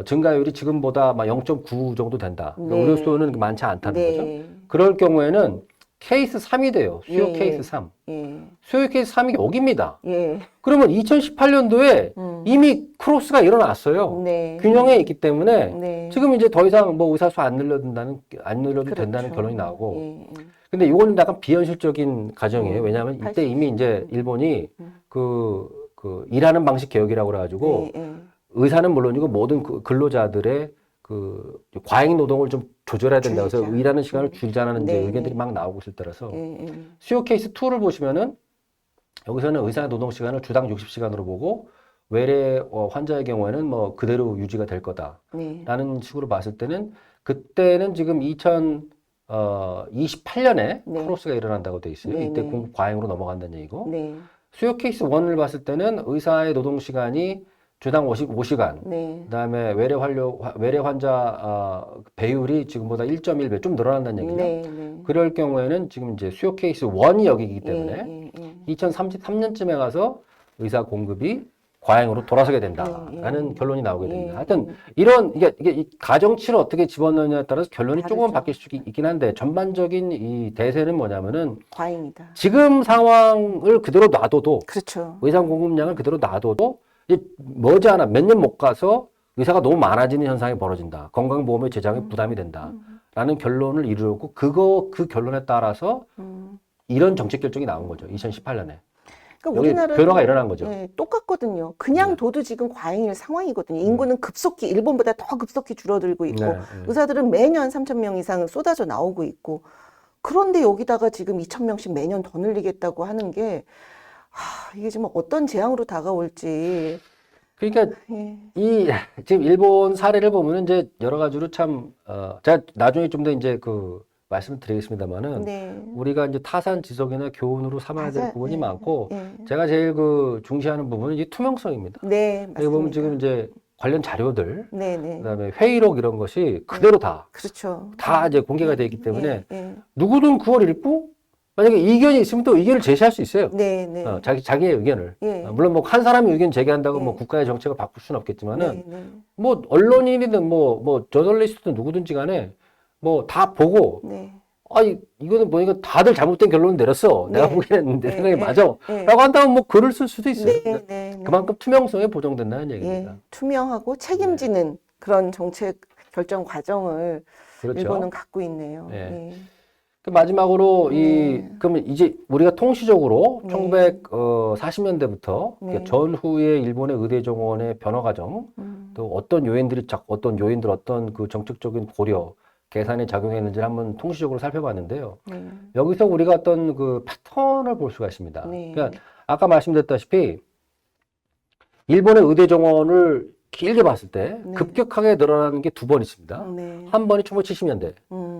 증가율이 지금보다 막 0.9 정도 된다. 그러니까 네. 의료 수요는 많지 않다는 네. 거죠. 그럴 경우에는 케이스 3이 돼요. 수요 예. 케이스 3. 예. 수요 케이스 3이 여기입니다. 예. 그러면 2018년도에 이미 크로스가 일어났어요. 네. 균형에 있기 때문에 네. 지금 이제 더 이상 뭐 의사 수 안 늘려도 그렇죠. 된다는 결론이 나오고. 예. 근데 이거는 약간 비현실적인 가정이에요. 왜냐하면 이때 80. 이미 이제 일본이 그 일하는 방식 개혁이라고 그래가지고 예. 의사는 물론이고 모든 근로자들의 그 과잉 노동을 좀 조절해야 된다고 해서 줄이자. 일하는 시간을 줄이자는 이제 네, 의견들이 네. 막 나오고 있을 때라서 예. 수요 케이스 2를 보시면은 여기서는 의사의 노동 시간을 주당 60시간으로 보고 외래 환자의 경우에는 뭐 그대로 유지가 될 거다라는 네. 식으로 봤을 때는 그때는 지금 2028년에 네. 크로스가 일어난다고 돼 있어요. 네, 이때 네. 공급 과잉으로 넘어간다는 얘기고 네. 수요 케이스 1을 봤을 때는 의사의 노동 시간이 주당 55시간 네. 그다음에 외래 환자 배율이 지금보다 1.1배 좀 늘어난다는 얘기죠. 네. 네. 그럴 경우에는 지금 이제 수요 케이스 1이 여기이기 때문에 예. 2033년쯤에 가서 의사 공급이 과잉으로 돌아서게 된다라는 결론이 나오게 됩니다. 하여튼 이게 이 가정치를 어떻게 집어넣느냐에 따라서 결론이 조금 다르죠. 바뀔 수 있긴 한데 전반적인 이 대세는 뭐냐면은 과잉이다. 지금 상황을 그대로 놔둬도 그렇죠. 의사 공급량을 그대로 놔둬도 이제 머지않아 몇 년 못 가서 의사가 너무 많아지는 현상이 벌어진다. 건강보험의 재정에 부담이 된다. 라는 결론을 이루었고 그 결론에 따라서 이런 정책 결정이 나온 거죠. 2018년에. 그러니까 여기 우리나라도 변화가 일어난 거죠. 예, 똑같거든요. 그냥 네. 둬도 지금 과잉일 상황이거든요. 인구는 급속히 일본보다 더 급속히 줄어들고 있고 네, 네. 의사들은 매년 3,000명 이상 쏟아져 나오고 있고 그런데 여기다가 지금 2,000명씩 매년 더 늘리겠다고 하는 게 이게 지금 어떤 재앙으로 다가올지. 그러니까 예. 이 지금 일본 사례를 보면은 이제 여러 가지로 참 제가 나중에 좀 더 이제 그 말씀을 드리겠습니다만은 네. 우리가 이제 타산 지석이나 교훈으로 삼아야 될 맞아요. 부분이 예. 많고 예. 제가 제일 그 중시하는 부분은 이 투명성입니다. 네, 여기 보면 맞습니다. 지금 이제 관련 자료들, 네, 네. 그다음에 회의록 이런 것이 그대로 다 그렇죠. 이제 공개가 돼 있기 때문에 예, 예. 누구든 9월 읽고 만약에 이견이 있으면 또 의견을 제시할 수 있어요. 네, 네. 자기의 의견을. 예. 물론 뭐 한 사람이 의견 제기한다고 뭐 예. 국가의 정책을 바꿀 수는 없겠지만은 네, 네. 뭐 언론인이든 뭐 저널리스트든 누구든지 간에 뭐 다 보고 네. 이거는 보니까 다들 잘못된 결론을 내렸어. 내가 네. 보기에는 내 네, 생각이 네, 맞아. 네. 라고 한다면 뭐 글을 쓸 수도 있어요. 네, 그러니까 네, 네. 그만큼 투명성이 보장된다는 예, 얘기입니다. 투명하고 책임지는 그런 정책 결정 과정을 그렇죠. 일본은 갖고 있네요. 네. 예. 그 마지막으로 네. 그러면 이제 우리가 통시적으로 네. 1940년대부터 네. 전후의 일본의 의대 정원의 변화 과정, 또 어떤 요인들, 어떤 그 정책적인 고려, 계산이 작용했는지를 한번 통시적으로 살펴봤는데요. 네. 여기서 우리가 어떤 그 패턴을 볼 수가 있습니다. 네. 그러니까 아까 말씀드렸다시피 일본의 의대 정원을 길게 봤을 때 네. 급격하게 늘어나는 게 두 번 있습니다. 네. 한 번이 1970년대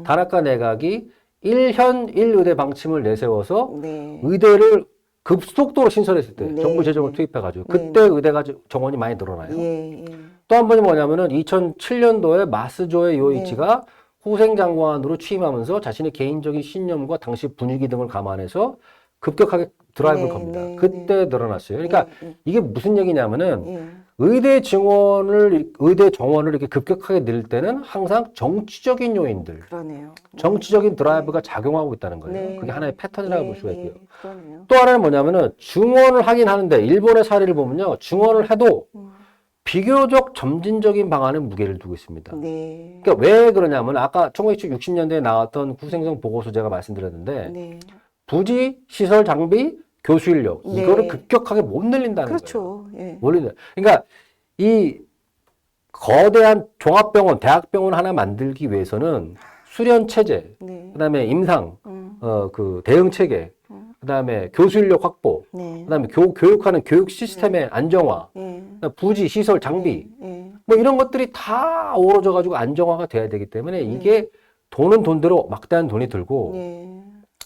다나카 내각이 1현 1의대 방침을 내세워서 네. 의대를 급속도로 신설했을 때 네. 정부 재정을 투입해가지고 네. 그때 의대가 정원이 많이 늘어나요. 예, 예. 또 한 번이 뭐냐면은 2007년도에 마스조의 요이치가 후생 장관으로 취임하면서 자신의 개인적인 신념과 당시 분위기 등을 감안해서 급격하게 드라이브를 네, 겁니다. 네, 그때 늘어났어요. 그러니까 이게 무슨 얘기냐면은 예. 의대 정원을 이렇게 급격하게 늘 때는 항상 정치적인 요인들, 그러네요. 정치적인 드라이브가 작용하고 있다는 거예요. 네. 그게 하나의 패턴이라고 예, 볼 수가 있고요. 예, 그러네요. 또 하나는 뭐냐면은 증원을 하긴 하는데 일본의 사례를 보면요. 증원을 해도 비교적 점진적인 방안에 무게를 두고 있습니다. 네. 그러니까 왜 그러냐면 아까 1960년대에 나왔던 후생성 보고서 제가 말씀드렸는데 네. 부지, 시설, 장비, 교수 인력 네. 이거를 급격하게 못 늘린다는 거예요. 그렇죠. 예. 못 늘린다. 그러니까 이 거대한 종합병원, 대학병원 하나 만들기 위해서는 수련 체제, 네. 그다음에 임상, 그 대응 체계, 그다음에 교수 인력 확보, 네. 그다음에 교육하는 교육 시스템의 안정화, 예. 부지, 시설, 장비, 예. 뭐 이런 것들이 다 어우러져 가지고 안정화가 돼야 되기 때문에 이게 돈은 돈대로 막대한 돈이 들고 예.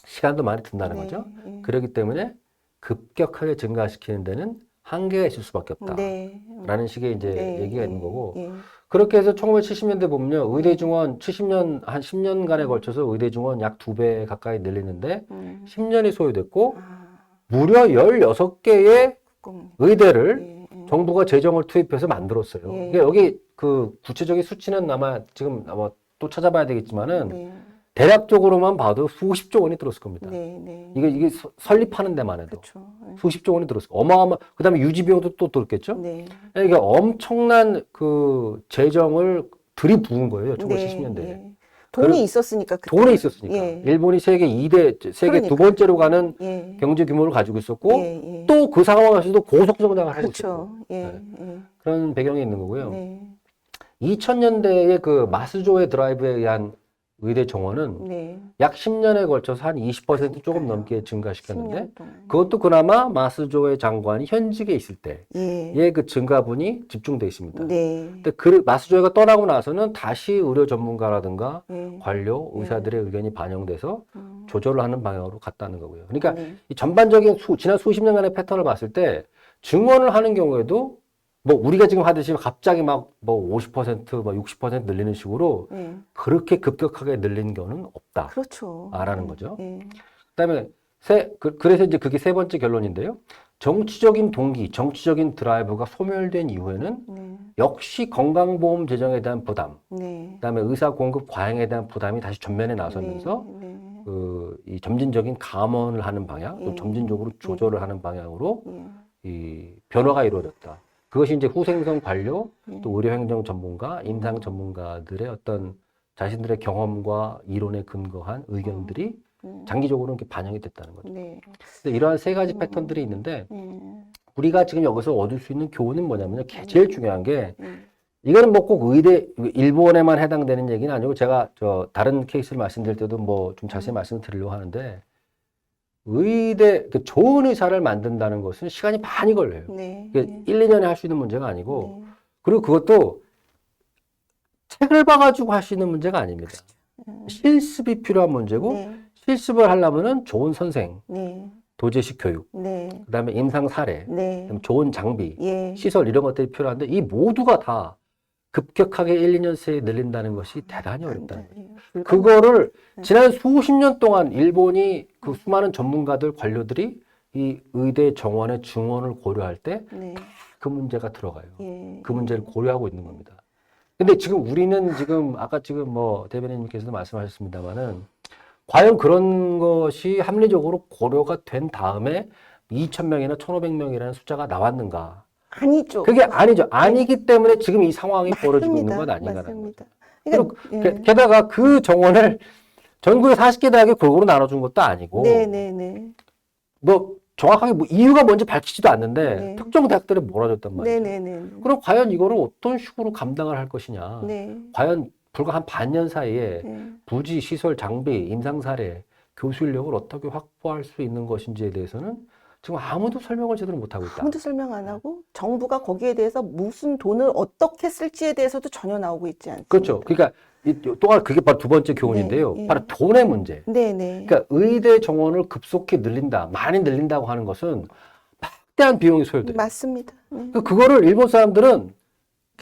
시간도 많이 든다는 네. 거죠. 예. 그렇기 때문에 급격하게 증가시키는 데는 한계가 있을 수밖에 없다. 네. 라는 식의 이제 네. 얘기가 예. 있는 거고 예. 그렇게 해서 1970년대 보면요. 의대 증원 70년 한 10년간에 걸쳐서 의대 증원 약 2배 가까이 늘리는데 10년이 소요됐고 무려 16개의 꼭. 의대를 예. 예. 정부가 재정을 투입해서 만들었어요. 예. 그러니까 여기 그 구체적인 수치는 아마 지금 아마 또 찾아봐야 되겠지만은 네. 대략적으로만 봐도 수십조 원이 들었을 겁니다. 네. 네. 이게 설립하는 데만 해도 그렇죠. 예. 수십조 원이 들었을 거예요. 그다음에 유지 비용도 또 들었겠죠. 네. 이게 엄청난 그 재정을 들이부은 거예요. 1970년대에. 네. 돈이 있었으니까 그때. 돈이 있었으니까. 예. 일본이 세계 두 그러니까요. 번째로 가는 예. 경제 규모를 가지고 있었고 예. 예. 또 그 상황에서도 고속 성장을 하고 있었고. 그렇죠. 예. 네. 예. 그런 배경이 있는 거고요. 네. 2000년대의 그 마스조의 드라이브에 의한 의대 정원은 네. 약 10년에 걸쳐서 한 20% 조금 그러니까요. 넘게 증가시켰는데 10년 동안. 그것도 그나마 마스조의 장관이 현직에 있을 예. 때의 그 증가분이 집중돼 있습니다. 네. 근데 마스조이가 떠나고 나서는 다시 의료 전문가라든가 예. 관료, 의사들의 의견이 반영돼서 조절을 하는 방향으로 갔다는 거고요. 그러니까 네. 이 전반적인 지난 수십 년간의 패턴을 봤을 때 증원을 하는 경우에도 뭐 우리가 지금 하듯이 갑자기 막 뭐 50%, 뭐 60% 늘리는 식으로 예. 그렇게 급격하게 늘린 경우는 없다. 그렇죠. 라는 거죠. 예. 그다음에 그래서 이제 그게 세 번째 결론인데요. 정치적인 동기, 정치적인 드라이브가 소멸된 이후에는 네. 역시 건강보험 재정에 대한 부담, 네. 그다음에 의사 공급 과잉에 대한 부담이 다시 전면에 나서면서 네. 이 점진적인 감원을 하는 방향, 또 예. 점진적으로 조절을 하는 방향으로 예. 이 변화가 이루어졌다. 그것이 이제 후생성 관료, 또 의료행정 전문가, 임상 전문가들의 어떤 자신들의 경험과 이론에 근거한 의견들이 장기적으로 이렇게 반영이 됐다는 거죠. 네. 근데 이러한 세 가지 패턴들이 있는데 우리가 지금 여기서 얻을 수 있는 교훈은 뭐냐면요. 제일 중요한 게 이거는 뭐 꼭 의대, 일본에만 해당되는 얘기는 아니고 제가 다른 케이스를 말씀드릴 때도 뭐 좀 자세히 말씀드리려고 하는데 의대, 좋은 의사를 만든다는 것은 시간이 많이 걸려요. 네. 1, 2년에 할 수 있는 문제가 아니고 네. 그리고 그것도 책을 봐가지고 할 수 있는 문제가 아닙니다. 실습이 필요한 문제고 네. 실습을 하려면은 좋은 선생, 네. 도제식 교육, 네. 그다음에 임상 사례, 네. 그다음에 좋은 장비, 예. 시설 이런 것들이 필요한데 이 모두가 다 급격하게 1, 2년 새에 늘린다는 것이 대단히 어렵다는 거예요. 그거를 지난 수십 년 동안 일본이 그 수많은 전문가들, 관료들이 이 의대 정원의 증원을 고려할 때 그 네. 문제가 들어가요. 예. 그 문제를 고려하고 있는 겁니다. 근데 지금 우리는 지금 아까 지금 뭐 대변인님께서도 말씀하셨습니다만은 과연 그런 것이 합리적으로 고려가 된 다음에 2,000명이나 1,500명이라는 숫자가 나왔는가? 아니죠. 그게 아니죠. 아니기 때문에 지금 이 상황이 벌어지고 있는 건 아닌가라는 거죠. 맞습니다. 그리고 그러니까, 게다가 그 정원을 전국의 40개 대학에 골고루 나눠준 것도 아니고 네네네. 뭐 정확하게 뭐 이유가 뭔지 밝히지도 않는데 네. 특정 대학들에 몰아줬단 말이죠. 네네네. 그럼 과연 이거를 어떤 식으로 감당을 할 것이냐? 네. 과연 불과 한 반년 사이에 네. 부지, 시설, 장비, 임상 사례, 교수 인력을 어떻게 확보할 수 있는 것인지에 대해서는 지금 아무도 설명을 제대로 못하고 있다. 아무도 설명 안 하고 정부가 거기에 대해서 무슨 돈을 어떻게 쓸지에 대해서도 전혀 나오고 있지 않습니다. 그렇죠. 그러니까 또한 그게 바로 두 번째 교훈인데요. 네, 네. 바로 돈의 문제. 네네. 그러니까 의대 정원을 급속히 늘린다, 많이 늘린다고 하는 것은 막대한 비용이 소요돼요. 맞습니다. 그거를 일본 사람들은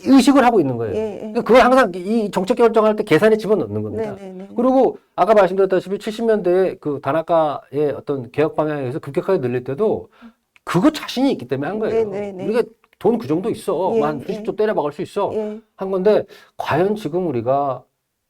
의식을 하고 있는 거예요. 예, 예. 그러니까 그걸 항상 이 정책 결정할 때 계산에 집어넣는 겁니다. 네네네. 그리고 아까 말씀드렸다시피 70년대에 그 다나카의 어떤 개혁 방향에 의해서 급격하게 늘릴 때도 그거 자신이 있기 때문에 한 거예요. 네네네. 우리가 돈 그 정도 있어. 예, 한 수십 조 때려 박을 수 있어. 예. 한 건데 과연 지금 우리가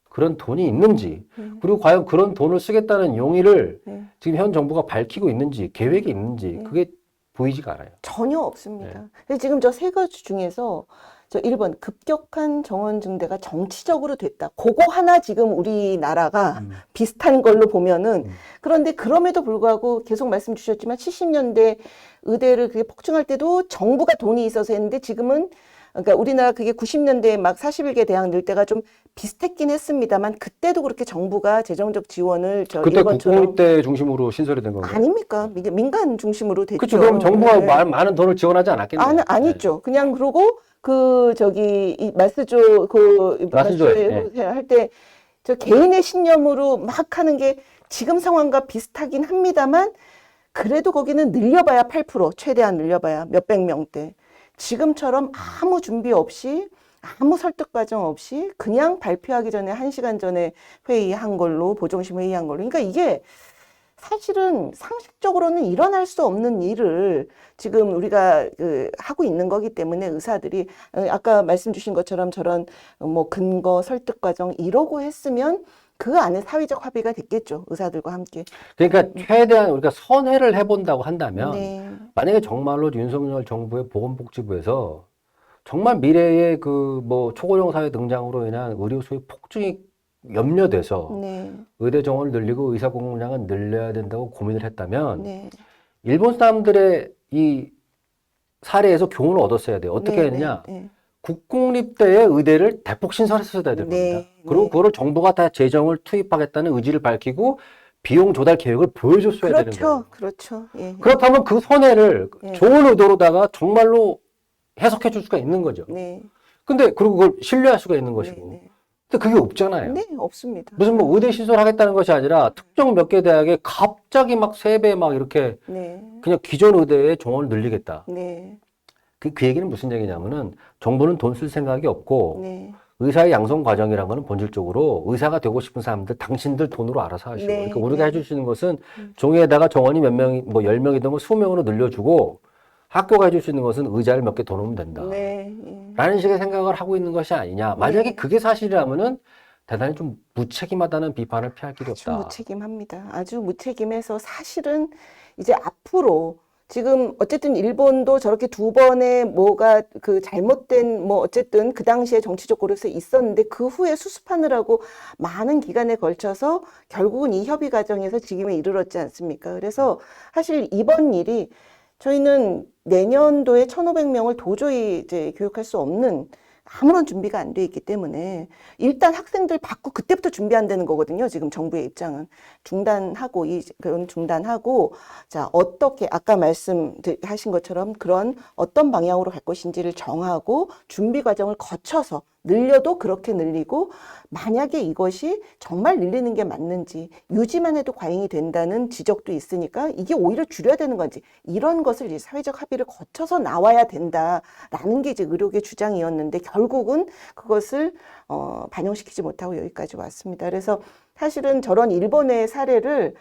그런 돈이 있는지 그리고 과연 그런 돈을 쓰겠다는 용의를 지금 현 정부가 밝히고 있는지 계획이 있는지 그게 보이지가 않아요. 전혀 없습니다. 그래서 지금 저 세 가지 중에서 저 1번 급격한 정원 증대가 정치적으로 됐다. 그거 하나 지금 우리나라가 비슷한 걸로 보면은 그런데 그럼에도 불구하고 계속 말씀 주셨지만 70년대 의대를 그게 폭증할 때도 정부가 돈이 있어서 했는데 지금은 그러니까 우리나라 그게 90년대에 막 41개 대학 늘 때가 좀 비슷했긴 했습니다만 그때도 그렇게 정부가 재정적 지원을 저 그때 일본처럼 국공립대 중심으로 신설이 된 건가요? 아닙니까? 이게 민간 중심으로 됐죠. 그렇죠. 그럼 정부가 네. 많은 돈을 지원하지 않았겠네요. 아니죠. 그냥 그러고 그 저기 이 마스조 그 마스조에, 할 때 저 개인의 신념으로 막 하는 게 지금 상황과 비슷하긴 합니다만 그래도 거기는 늘려봐야 8% 최대한 늘려봐야 몇백 명대. 지금처럼 아무 준비 없이 아무 설득 과정 없이 그냥 발표하기 전에 1시간 전에 회의한 걸로 보정심 회의한 걸로. 그러니까 이게 사실은 상식적으로는 일어날 수 없는 일을 지금 우리가 하고 있는 거기 때문에 의사들이 아까 말씀 주신 것처럼 저런 뭐 근거 설득 과정 이러고 했으면 그 안에 사회적 합의가 됐겠죠. 의사들과 함께. 그러니까 최대한 우리가 선회를 해본다고 한다면 네. 만약에 정말로 윤석열 정부의 보건복지부에서 정말 미래의 그 뭐 초고령 사회 등장으로 인한 의료 수요 폭증이 염려돼서 네. 의대 정원을 늘리고 의사 공급량은 늘려야 된다고 고민을 했다면 네. 일본 사람들의 이 사례에서 교훈을 얻었어야 돼요. 어떻게 했느냐? 네. 국공립대의 의대를 대폭 신설했어야 될 겁니다. 네. 그리고 네. 그거를 정부가 다 재정을 투입하겠다는 의지를 밝히고 비용 조달 계획을 보여줬어야 되는 거예요. 그렇죠. 예. 그렇다면 그 선회를 네. 좋은 의도로다가 정말로 해석해 줄 수가 있는 거죠. 네. 근데 그리고 그걸 신뢰할 수가 있는 것이고. 네. 근데 그게 없잖아요. 네, 없습니다. 무슨 뭐 의대 신설하겠다는 것이 아니라 특정 몇 개 대학에 갑자기 막 3배 막 이렇게 네. 그냥 기존 의대의 정원을 늘리겠다. 네. 그 얘기는 무슨 얘기냐면은 정부는 돈 쓸 생각이 없고 네. 의사의 양성 과정이라는 거는 본질적으로 의사가 되고 싶은 사람들 당신들 돈으로 알아서 하시고 네. 그러니까 우리가 해줄 수 있는 것은 종이에다가 정원이 몇 명이 뭐 10명이든 뭐 20명으로 늘려주고 학교가 해줄 수 있는 것은 의자를 몇 개 더 놓으면 된다. 네. 라는 식의 생각을 하고 있는 것이 아니냐. 만약에 네. 그게 사실이라면은 대단히 좀 무책임하다는 비판을 피할 길이 아주 없다. 무책임합니다. 아주 무책임해서 사실은 이제 앞으로 지금 어쨌든 일본도 저렇게 두 번의 뭐가 그 잘못된 뭐 어쨌든 그 당시에 정치적 고려에서 있었는데 그 후에 수습하느라고 많은 기간에 걸쳐서 결국은 이 협의 과정에서 지금에 이르렀지 않습니까? 그래서 사실 이번 일이 저희는 내년도에 1,500명을 도저히 이제 교육할 수 없는 아무런 준비가 안 돼 있기 때문에 일단 학생들 받고 그때부터 준비한다는 거거든요. 지금 정부의 입장은 중단하고 그건 중단하고 자 어떻게 아까 말씀하신 것처럼 그런 어떤 방향으로 갈 것인지를 정하고 준비 과정을 거쳐서 늘려도 그렇게 늘리고 만약에 이것이 정말 늘리는 게 맞는지 유지만 해도 과잉이 된다는 지적도 있으니까 이게 오히려 줄여야 되는 건지 이런 것을 이제 사회적 합의를 거쳐서 나와야 된다라는 게 이제 의료계 주장이었는데 결국은 그것을 반영시키지 못하고 여기까지 왔습니다. 그래서 사실은 저런 일본의 사례를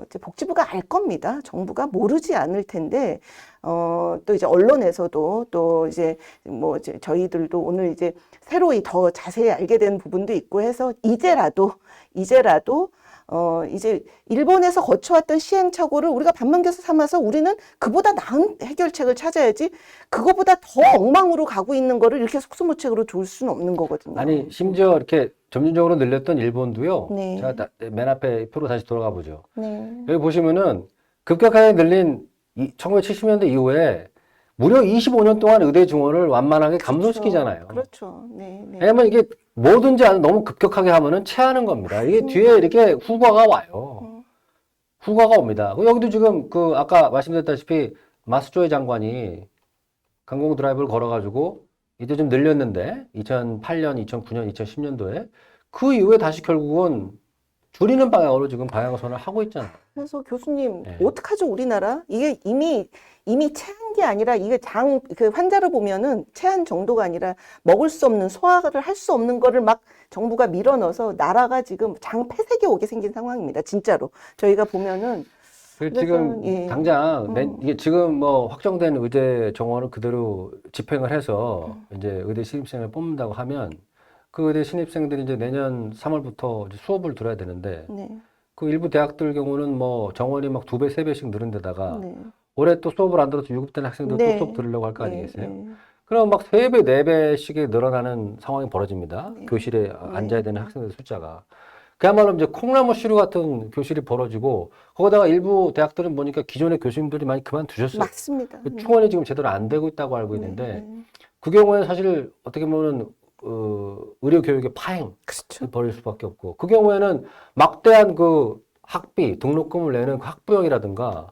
이제 복지부가 알 겁니다. 정부가 모르지 않을 텐데, 또 이제 언론에서도 또 이제 뭐 이제 저희들도 오늘 이제 새로이 더 자세히 알게 된 부분도 있고 해서 이제라도 이제 일본에서 거쳐왔던 시행착오를 우리가 반면교사 삼아서 우리는 그보다 나은 해결책을 찾아야지 그거보다 더 엉망으로 가고 있는 거를 이렇게 속수무책으로 둘 수는 없는 거거든요. 아니 심지어 이렇게 점진적으로 늘렸던 일본도요. 네. 제가 맨 앞에 표로 다시 돌아가 보죠. 네. 여기 보시면은 급격하게 늘린 1970년대 이후에 무려 25년 동안 의대 증원을 완만하게 감소시키잖아요. 그렇죠. 네, 네. 왜냐면 이게 뭐든지 너무 급격하게 하면은 체하는 겁니다. 이게 뒤에 이렇게 후과가 와요. 후과가 옵니다. 여기도 지금 그 아까 말씀드렸다시피 마스조의 장관이 강공 드라이브를 걸어가지고 이제 좀 늘렸는데 2008년, 2009년, 2010년도에 그 이후에 다시 결국은 줄이는 방향으로 지금 방향선을 하고 있잖아요. 그래서 교수님 네. 어떡하죠 우리나라? 이게 이미 체한 게 아니라 이게 그 환자를 보면은 체한 정도가 아니라 먹을 수 없는 소화를 할 수 없는 거를 막 정부가 밀어넣어서 나라가 지금 장 폐색이 오게 생긴 상황입니다. 진짜로 저희가 보면은 지금 예. 당장 이게 지금 뭐 확정된 의대 정원을 그대로 집행을 해서 이제 의대 신입생을 뽑는다고 하면 그 의대 신입생들이 이제 내년 3월부터 이제 수업을 들어야 되는데 네. 그 일부 대학들 경우는 뭐 정원이 막 2배, 3배씩 늘은 데다가 네. 올해 또 수업을 안 들어서 유급된 학생들 네. 또 수업 들으려고 할 거 네. 아니겠어요? 네. 그럼 막 3배, 4배씩이 늘어나는 상황이 벌어집니다. 네. 교실에 앉아야 되는 학생들 숫자가. 그야말로 이제 콩나무 시루 같은 교실이 벌어지고 거기다가 일부 대학들은 보니까 기존의 교수님들이 많이 그만두셨어요. 맞습니다. 충원이 지금 제대로 안 되고 있다고 알고 있는데 네. 그 경우에는 사실 어떻게 보면 의료 교육의 파행을 그렇죠. 벌일 수밖에 없고 그 경우에는 막대한 그 학비, 등록금을 내는 그 학부형이라든가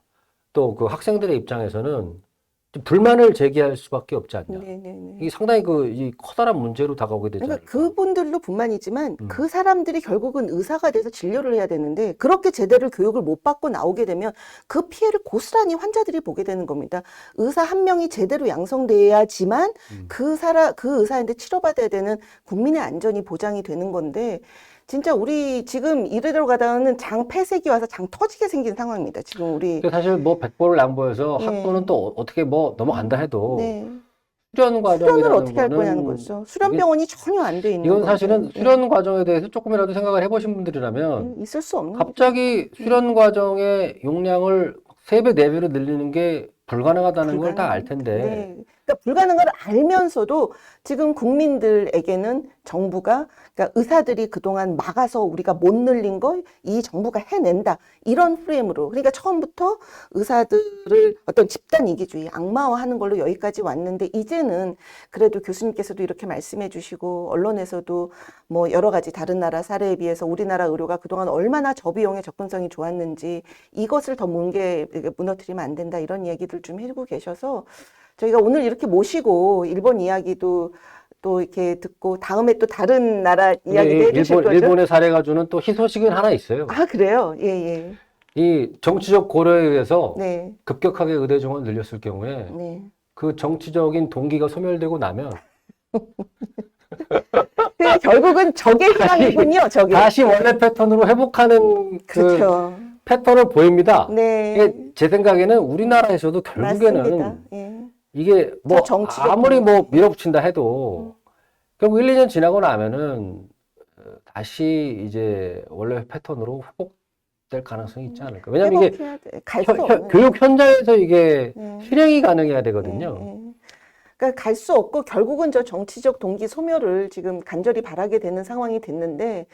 또 그 학생들의 입장에서는 좀 불만을 제기할 수밖에 없지 않냐. 네네네. 이게 상당히 이 커다란 문제로 다가오게 되지 그러니까 않을까. 그분들도 뿐만이지만 그 사람들이 결국은 의사가 돼서 진료를 해야 되는데 그렇게 제대로 교육을 못 받고 나오게 되면 그 피해를 고스란히 환자들이 보게 되는 겁니다. 의사 한 명이 제대로 양성돼야지만 그 의사한테 치료받아야 되는 국민의 안전이 보장이 되는 건데 진짜 우리 지금 이대로 가다가는 장 폐색이 와서 장 터지게 생긴 상황입니다. 지금 우리 사실 뭐 백보를 양보해서 네. 학부는 또 어떻게 뭐 넘어간다 해도 네. 수련 과정이라는 수련을 어떻게 할 거는 거냐는 거죠. 수련병원이 전혀 안 돼 있는 이건 건데. 사실은 수련 과정에 대해서 조금이라도 생각을 해보신 분들이라면 있을 수 없는 갑자기 수련 과정의 용량을 3배, 4배로 늘리는 게 불가능하다는 걸 다 알 텐데 네. 그러니까 불가능한 걸 알면서도 지금 국민들에게는 정부가 그러니까 의사들이 그동안 막아서 우리가 못 늘린 걸 이 정부가 해낸다. 이런 프레임으로 그러니까 처음부터 의사들을 어떤 집단 이기주의, 악마화하는 걸로 여기까지 왔는데 이제는 그래도 교수님께서도 이렇게 말씀해 주시고 언론에서도 뭐 여러 가지 다른 나라 사례에 비해서 우리나라 의료가 그동안 얼마나 저비용의 접근성이 좋았는지 이것을 더 무너뜨리면 안 된다. 이런 얘기들 좀 해주고 계셔서 저희가 오늘 이렇게 모시고 일본 이야기도 또 이렇게 듣고 다음에 또 다른 나라 이야기도 해주실 거죠? 일본의 사례가 주는 또 희소식은 하나 있어요. 아 그래요? 예. 이 정치적 고려에 의해서 네. 급격하게 의대 정원을 늘렸을 경우에 네. 그 정치적인 동기가 소멸되고 나면 그러니까 결국은 적의 희망이군요. 적의. 다시 원래 패턴으로 회복하는 그렇죠. 그 패턴을 보입니다. 네. 이게 제 생각에는 우리나라에서도 결국에는 맞습니다. 예. 이게 뭐 정치적 아무리 뭐 밀어붙인다 해도 결국 1, 2년 지나고 나면은 다시 이제 원래 패턴으로 회복될 가능성이 있지 않을까. 왜냐하면 이게 교육 현장에서 이게 실행이 가능해야 되거든요. 그러니까 갈 수 없고 결국은 저 정치적 동기 소멸을 지금 간절히 바라게 되는 상황이 됐는데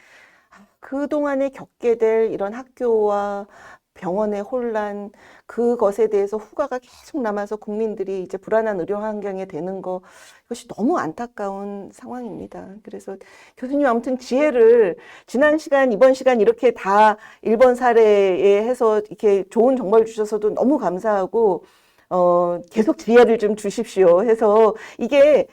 그동안에 겪게 될 이런 학교와 병원의 혼란, 그것에 대해서 후과가 계속 남아서 국민들이 이제 불안한 의료 환경에 되는 거, 이것이 너무 안타까운 상황입니다. 그래서 교수님 아무튼 지혜를 지난 시간, 이번 시간 이렇게 다 일본 사례에 해서 이렇게 좋은 정보를 주셔서도 너무 감사하고, 계속 지혜를 좀 주십시오 해서 이게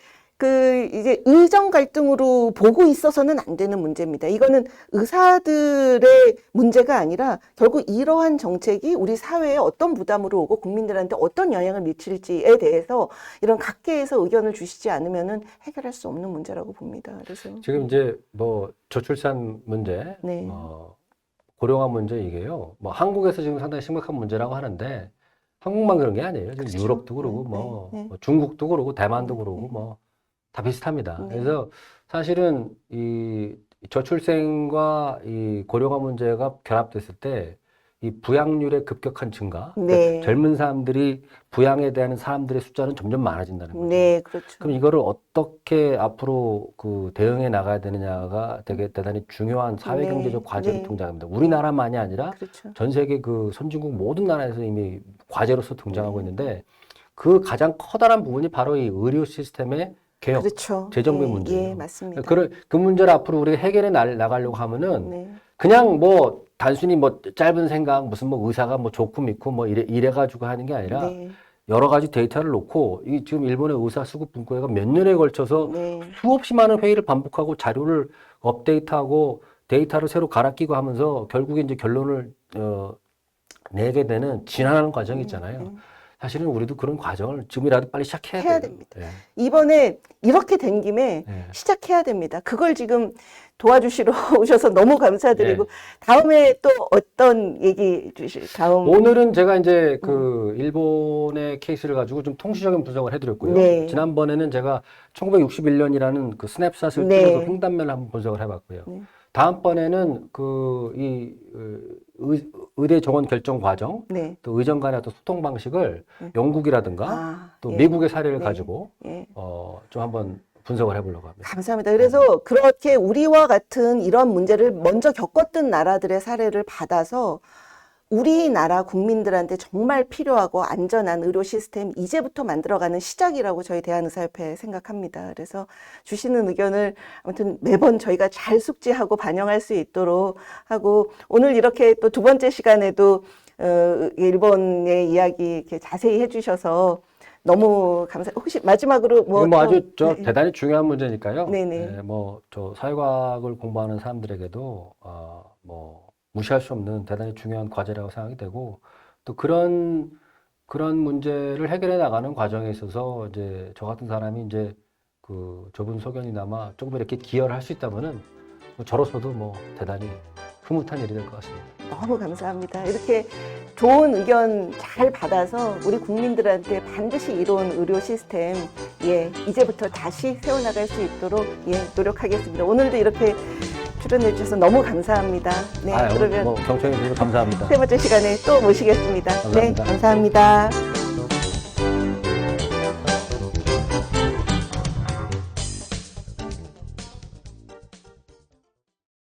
이제 의정 갈등으로 보고 있어서는 안 되는 문제입니다. 이거는 의사들의 문제가 아니라 결국 이러한 정책이 우리 사회에 어떤 부담으로 오고 국민들한테 어떤 영향을 미칠지에 대해서 이런 각계에서 의견을 주시지 않으면은 해결할 수 없는 문제라고 봅니다. 그래서 지금 이제 뭐 저출산 문제, 네. 고령화 문제 이게요. 뭐 한국에서 지금 상당히 심각한 문제라고 하는데 한국만 그런 게 아니에요. 지금 그렇죠. 유럽도 그러고 뭐 중국도 그러고 대만도 그러고 뭐 다 비슷합니다. 그래서 사실은 이 저출생과 이 고령화 문제가 결합됐을 때 이 부양률의 급격한 증가, 그러니까 젊은 사람들이 부양에 대한 사람들의 숫자는 점점 많아진다는 거죠. 네, 그렇죠. 그럼 이거를 어떻게 앞으로 그 대응해 나가야 되느냐가 되게 대단히 중요한 사회경제적 과제로 등장합니다. 우리나라만이 아니라 그렇죠. 전 세계 그 선진국 모든 나라에서 이미 과제로서 등장하고 있는데 그 가장 커다란 부분이 바로 이 의료 시스템의 개혁, 그렇죠. 재정비 문제예요. 예, 맞습니다. 그 문제를 앞으로 우리가 해결해 나가려고 하면은 그냥 뭐 단순히 뭐 짧은 생각 무슨 뭐 의사가 뭐 좋고 믿고 뭐 이래 가지고 하는 게 아니라 여러 가지 데이터를 놓고 이 지금 일본의 의사 수급 분과회가 몇 년에 걸쳐서 수없이 많은 회의를 반복하고 자료를 업데이트하고 데이터를 새로 갈아 끼고 하면서 결국에 이제 결론을 내게 되는 진화하는 과정이 있잖아요. 사실은 우리도 그런 과정을 지금이라도 빨리 시작해야 됩니다. 이번에 이렇게 된 김에 시작해야 됩니다. 그걸 지금 도와주시러 오셔서 너무 감사드리고 다음에 또 어떤 얘기 다음 오늘은 제가 이제 그 일본의 케이스를 가지고 좀 통시적인 분석을 해드렸고요. 지난번에는 제가 1961년이라는 그 스냅샷을 띄워서 횡단면을 한번 분석을 해봤고요. 다음번에는 의대 정원 결정 과정, 또 의정 간의 어떤 소통 방식을 영국이라든가 또 미국의 사례를 가지고 좀 한번 분석을 해보려고 합니다. 감사합니다. 그래서 그렇게 우리와 같은 이런 문제를 먼저 겪었던 나라들의 사례를 받아서 우리나라 국민들한테 정말 필요하고 안전한 의료 시스템 이제부터 만들어가는 시작이라고 저희 대한의사협회 생각합니다. 그래서 주시는 의견을 아무튼 매번 저희가 잘 숙지하고 반영할 수 있도록 하고 오늘 이렇게 또 두 번째 시간에도 일본의 이야기 이렇게 자세히 해주셔서 너무 혹시 마지막으로 아주 대단히 중요한 문제니까요. 저 사회과학을 공부하는 사람들에게도 무시할 수 없는 대단히 중요한 과제라고 생각이 되고 또 그런 문제를 해결해 나가는 과정에 있어서 이제 저 같은 사람이 이제 그 좁은 소견이나마 조금 이렇게 기여를 할 수 있다면은 저로서도 대단히 흐뭇한 일이 될 것 같습니다. 너무 감사합니다. 이렇게 좋은 의견 잘 받아서 우리 국민들한테 반드시 이로운 의료 시스템 이제부터 다시 세워나갈 수 있도록 노력하겠습니다. 오늘도 이렇게 출연해 주셔서 너무 감사합니다. 그러면 경청해 주셔서 감사합니다. 세 번째 시간에 또 모시겠습니다. 감사합니다. 감사합니다.